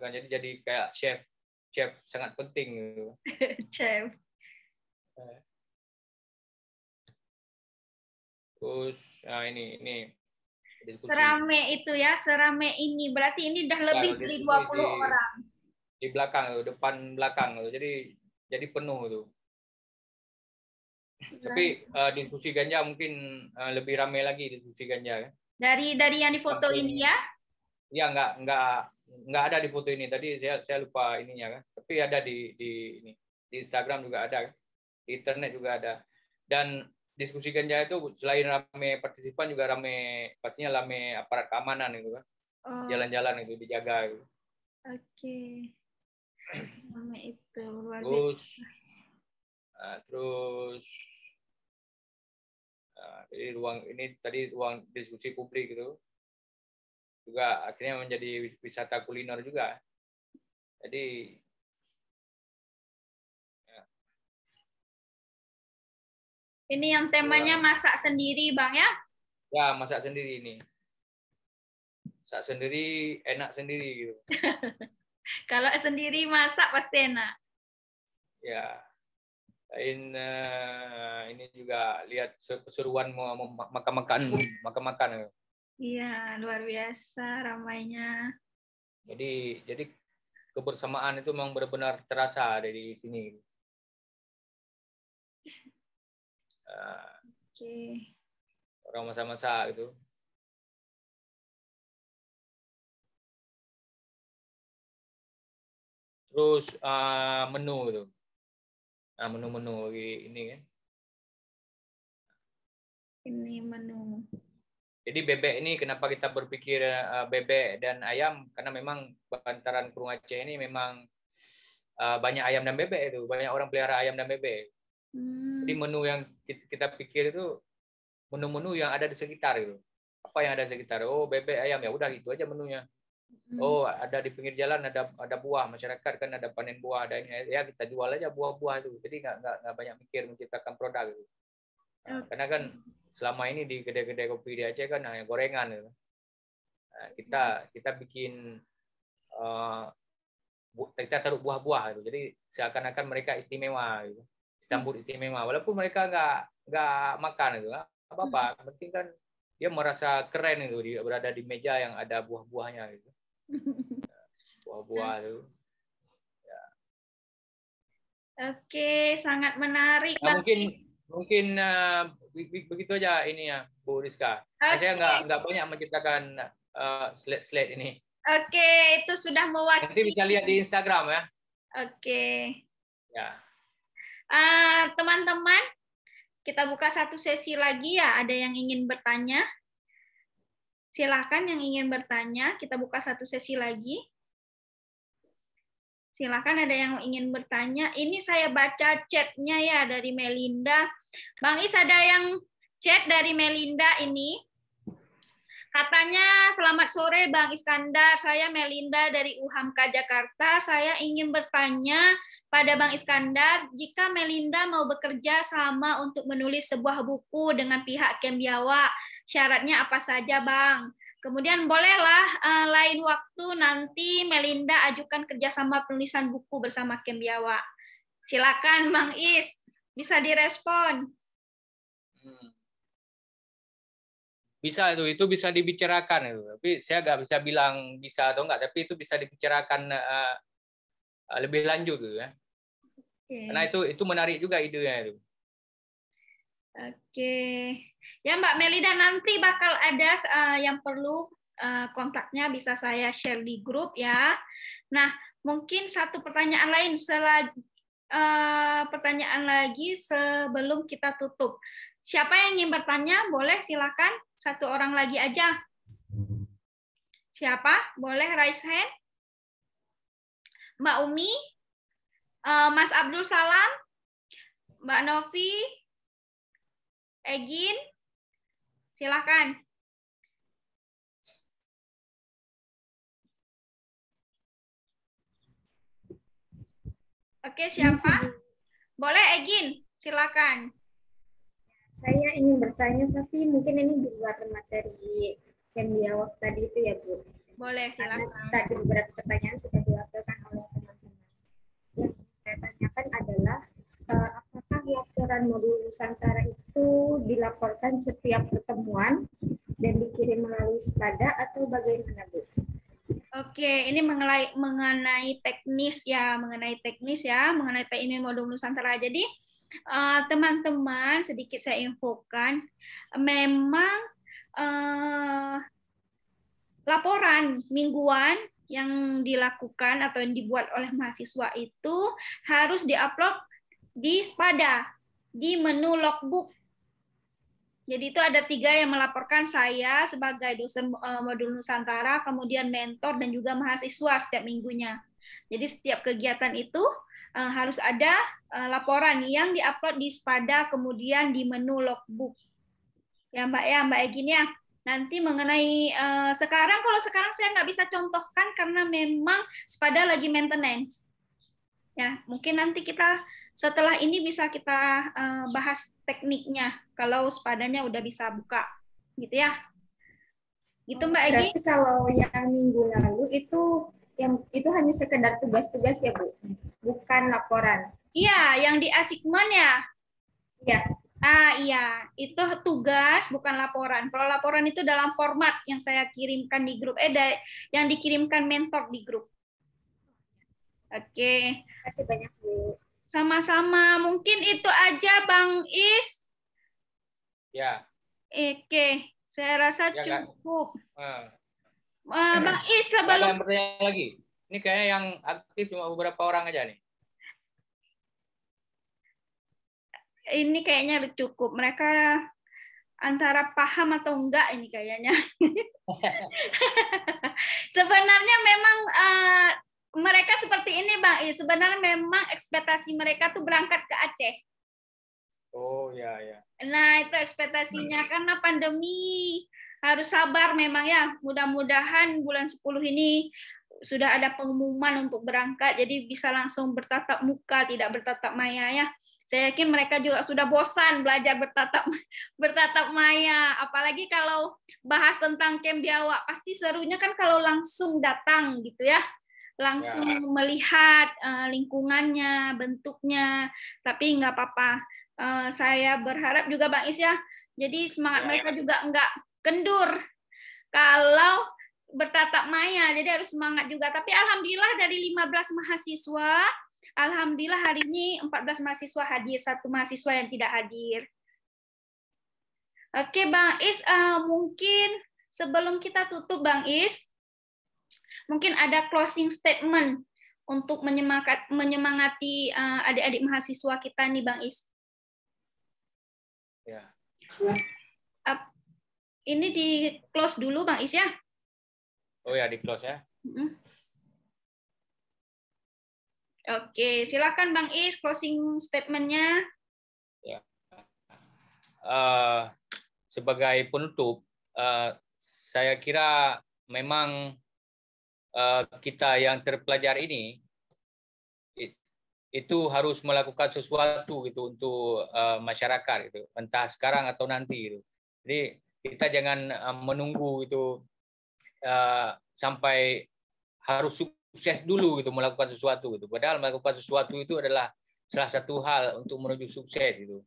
Kan jadi kayak chef sangat penting gitu. Chef. Terus ini diskusi. Serame itu ya, serame ini. Berarti ini udah lebih dari 20 orang. Di belakang, depan belakang. Jadi penuh itu. Tapi diskusi ganja mungkin lebih ramai lagi diskusi ganja. Dari yang di foto ini ya? Ya, nggak ada di foto ini. Tadi saya lupa ininya kan. Tapi ada di Instagram juga ada, di internet juga ada. Dan diskusi ganja itu selain rame partisipan juga pastinya rame aparat keamanan itu kan. Jalan-jalan itu dijaga itu. Oke. Rame itu luar biasa. Terus jadi ruang diskusi publik itu juga akhirnya menjadi wisata kuliner juga. Jadi ini yang temanya masak sendiri, Bang ya? Ya, masak sendiri ini. Masak sendiri, enak sendiri gitu. Kalau sendiri masak pasti enak. Ya. Ini juga lihat keseruan makan. Iya, luar biasa ramainya. Jadi kebersamaan itu memang benar-benar terasa dari sini. Oke. Orang masa-masa gitu. Terus menu itu. Nah, menu-menu ini kan. Ini menu. Jadi bebek ini kenapa kita berpikir bebek dan ayam, karena memang bantaran Kurung Aceh ini memang banyak ayam dan bebek itu, banyak orang pelihara ayam dan bebek. Jadi menu yang kita pikir itu menu-menu yang ada di sekitar itu. Apa yang ada di sekitar? Oh, bebek, ayam, ya udah itu aja menunya. Oh, ada di pinggir jalan ada buah, masyarakat kan ada panen buah, ada ini ya kita jual aja buah-buah itu. Jadi nggak banyak mikir menciptakan produk gitu. Nah, karena kan selama ini di kedai-kedai kopi di Aceh kan hanya gorengan gitu. Nah, kita bikin kita taruh buah-buah gitu. Jadi seakan-akan mereka istimewa gitu. Disambut istimewa walaupun mereka nggak makan itu. Apa-apa, penting kan dia merasa keren itu dia berada di meja yang ada buah-buahnya gitu. Buah-buah itu. Ya. Oke, sangat menarik. Nah, mungkin begitu aja ini ya, Bu Rizka. Okay. Saya nggak banyak menciptakan slide ini. Oke, itu sudah mewakili. Nanti bisa lihat di Instagram ya. Oke. Ya. Teman-teman, kita buka satu sesi lagi ya. Ada yang ingin bertanya? Silakan yang ingin bertanya. Kita buka satu sesi lagi. Silakan ada yang ingin bertanya. Ini saya baca chatnya ya dari Melinda. Bang Is, ada yang chat dari Melinda ini. Katanya, selamat sore Bang Iskandar. Saya Melinda dari UHAMKA Jakarta. Saya ingin bertanya pada Bang Iskandar, jika Melinda mau bekerja sama untuk menulis sebuah buku dengan pihak Kem Biawak, syaratnya apa saja Bang? Kemudian bolehlah lain waktu nanti Melinda ajukan kerjasama penulisan buku bersama Kem Biawak. Silakan Bang Is, bisa direspon. Bisa itu bisa dibicarakan itu. Tapi saya nggak bisa bilang bisa atau enggak, tapi itu bisa dibicarakan lebih lanjut gitu ya. Okay. Karena itu menarik juga idenya itu. Oke. Ya Mbak Melinda, nanti bakal ada yang perlu kontaknya bisa saya share di grup ya. Nah, mungkin satu pertanyaan lain pertanyaan lagi sebelum kita tutup. Siapa yang ingin bertanya? Boleh silakan. Satu orang lagi aja. Siapa? Boleh raise hand? Mbak Umi? Mas Abdul Salam? Mbak Novi? Egin? Silakan. Oke, siapa? Boleh Egin? Silakan. Saya ingin bertanya, tapi mungkin ini di luar materi yang dijawab tadi itu ya, Bu. Boleh, silakan. Karena tadi beberapa pertanyaan sudah diwakilkan oleh teman-teman. Yang saya tanyakan adalah, apakah laporan modul Nusantara itu dilaporkan setiap pertemuan dan dikirim melalui SPADA atau bagaimana, Bu? Oke, ini mengenai teknis ya, mengenai ini modul Nusantara. Jadi teman-teman, sedikit saya infokan, memang laporan mingguan yang dilakukan atau yang dibuat oleh mahasiswa itu harus diupload di SPADA, di menu logbook. Jadi itu ada 3 yang melaporkan, saya sebagai dosen modul Nusantara, kemudian mentor dan juga mahasiswa setiap minggunya. Jadi setiap kegiatan itu harus ada laporan yang diupload di SPADA, kemudian di menu logbook. Ya Mbak Egin ya. Nanti mengenai kalau sekarang saya nggak bisa contohkan karena memang SPADA lagi maintenance. Ya, mungkin nanti kita setelah ini bisa kita bahas tekniknya kalau SPADA-nya udah bisa buka, gitu ya. Gitu Mbak Egin. Berarti kalau yang minggu lalu itu hanya sekedar tugas-tugas ya, Bu? Bukan laporan. Iya, yang di assignment ya. Iya. Iya, itu tugas bukan laporan. Kalau laporan itu dalam format yang saya kirimkan di grup, yang dikirimkan mentor di grup. Oke. Terima kasih banyak, Bu. Sama-sama. Mungkin itu aja, Bang Is. Ya. Oke, saya rasa ya, cukup. Bang Is, sebelum... Ada pertanyaan lagi. Ini kayaknya yang aktif cuma beberapa orang aja nih. Ini kayaknya cukup. Mereka antara paham atau enggak ini kayaknya. Sebenarnya memang mereka seperti ini, Bang. Sebenarnya memang ekspektasi mereka tuh berangkat ke Aceh. Oh, ya, ya. Nah, itu ekspektasinya karena pandemi. Harus sabar memang ya. Mudah-mudahan bulan 10 ini sudah ada pengumuman untuk berangkat, jadi bisa langsung bertatap muka, tidak bertatap maya ya. Saya yakin mereka juga sudah bosan belajar bertatap maya. Apalagi kalau bahas tentang Kem Biawak, pasti serunya kan kalau langsung datang gitu ya. Langsung melihat lingkungannya, bentuknya. Tapi nggak apa-apa. Saya berharap juga Bang Is ya, jadi semangat mereka juga nggak kendur kalau bertatap maya, jadi harus semangat juga. Tapi alhamdulillah dari 15 mahasiswa, alhamdulillah hari ini 14 mahasiswa hadir, 1 mahasiswa yang tidak hadir. Oke Bang Is, mungkin sebelum kita tutup Bang Is, mungkin ada closing statement untuk menyemangati adik-adik mahasiswa kita nih, Bang Is. Ya. Ini di close dulu, Bang Is ya. Oh ya, di close ya. Oke, silakan Bang Is closing statement-nya. Ya. Sebagai penutup, saya kira memang kita yang terpelajar ini itu harus melakukan sesuatu gitu untuk masyarakat gitu, entah sekarang atau nanti gitu. Jadi kita jangan menunggu itu sampai harus sukses dulu gitu melakukan sesuatu gitu. Padahal melakukan sesuatu itu adalah salah satu hal untuk menuju sukses gitu.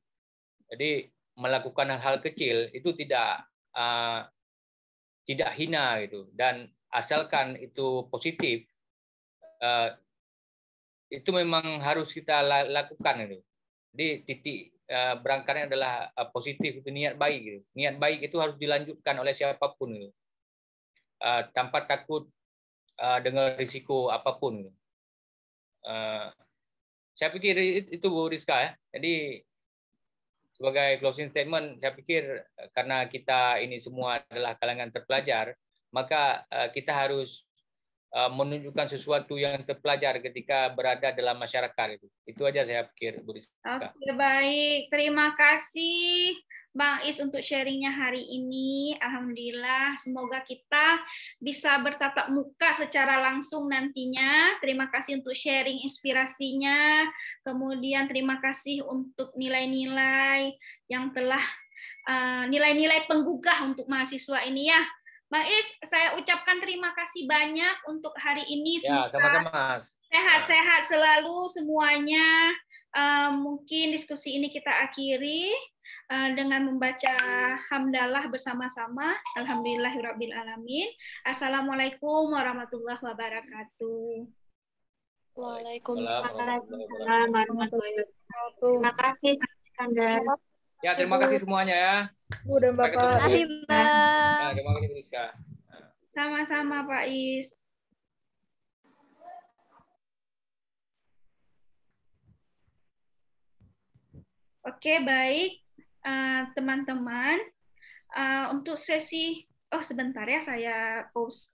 Jadi melakukan hal-hal kecil itu tidak hina gitu, dan asalkan itu positif, itu memang harus kita lakukan itu. Jadi titik berangkatnya adalah positif, itu niat baik gitu. Niat baik itu harus dilanjutkan oleh siapapun gitu. Tanpa takut dengan risiko apapun gitu. Saya pikir itu Bu Rizka ya. Jadi sebagai closing statement, saya pikir karena kita ini semua adalah kalangan terpelajar, maka kita harus menunjukkan sesuatu yang terpelajar ketika berada dalam masyarakat itu. Itu aja saya pikir, Bu Rizka. Oke, baik. Terima kasih Bang Is untuk sharingnya hari ini. Alhamdulillah, semoga kita bisa bertatap muka secara langsung nantinya. Terima kasih untuk sharing inspirasinya. Kemudian terima kasih untuk nilai-nilai yang telah nilai-nilai penggugah untuk mahasiswa ini ya. Bang Is, saya ucapkan terima kasih banyak untuk hari ini. Ya, sama-sama. Sehat-sehat selalu semuanya. Mungkin diskusi ini kita akhiri dengan membaca hamdalah bersama-sama. Alhamdulillahirabbil alamin. Assalamualaikum warahmatullahi wabarakatuh. Waalaikumsalam warahmatullahi wabarakatuh. Terima kasih, Pak Iskandar. Ya, terima kasih semuanya ya. Bu dan Bapak. Terima kasih, Bang. Terima kasih, Bu Rizka. Sama-sama, Pak Is. Oke, baik. Teman-teman, untuk sesi, sebentar ya, saya pause.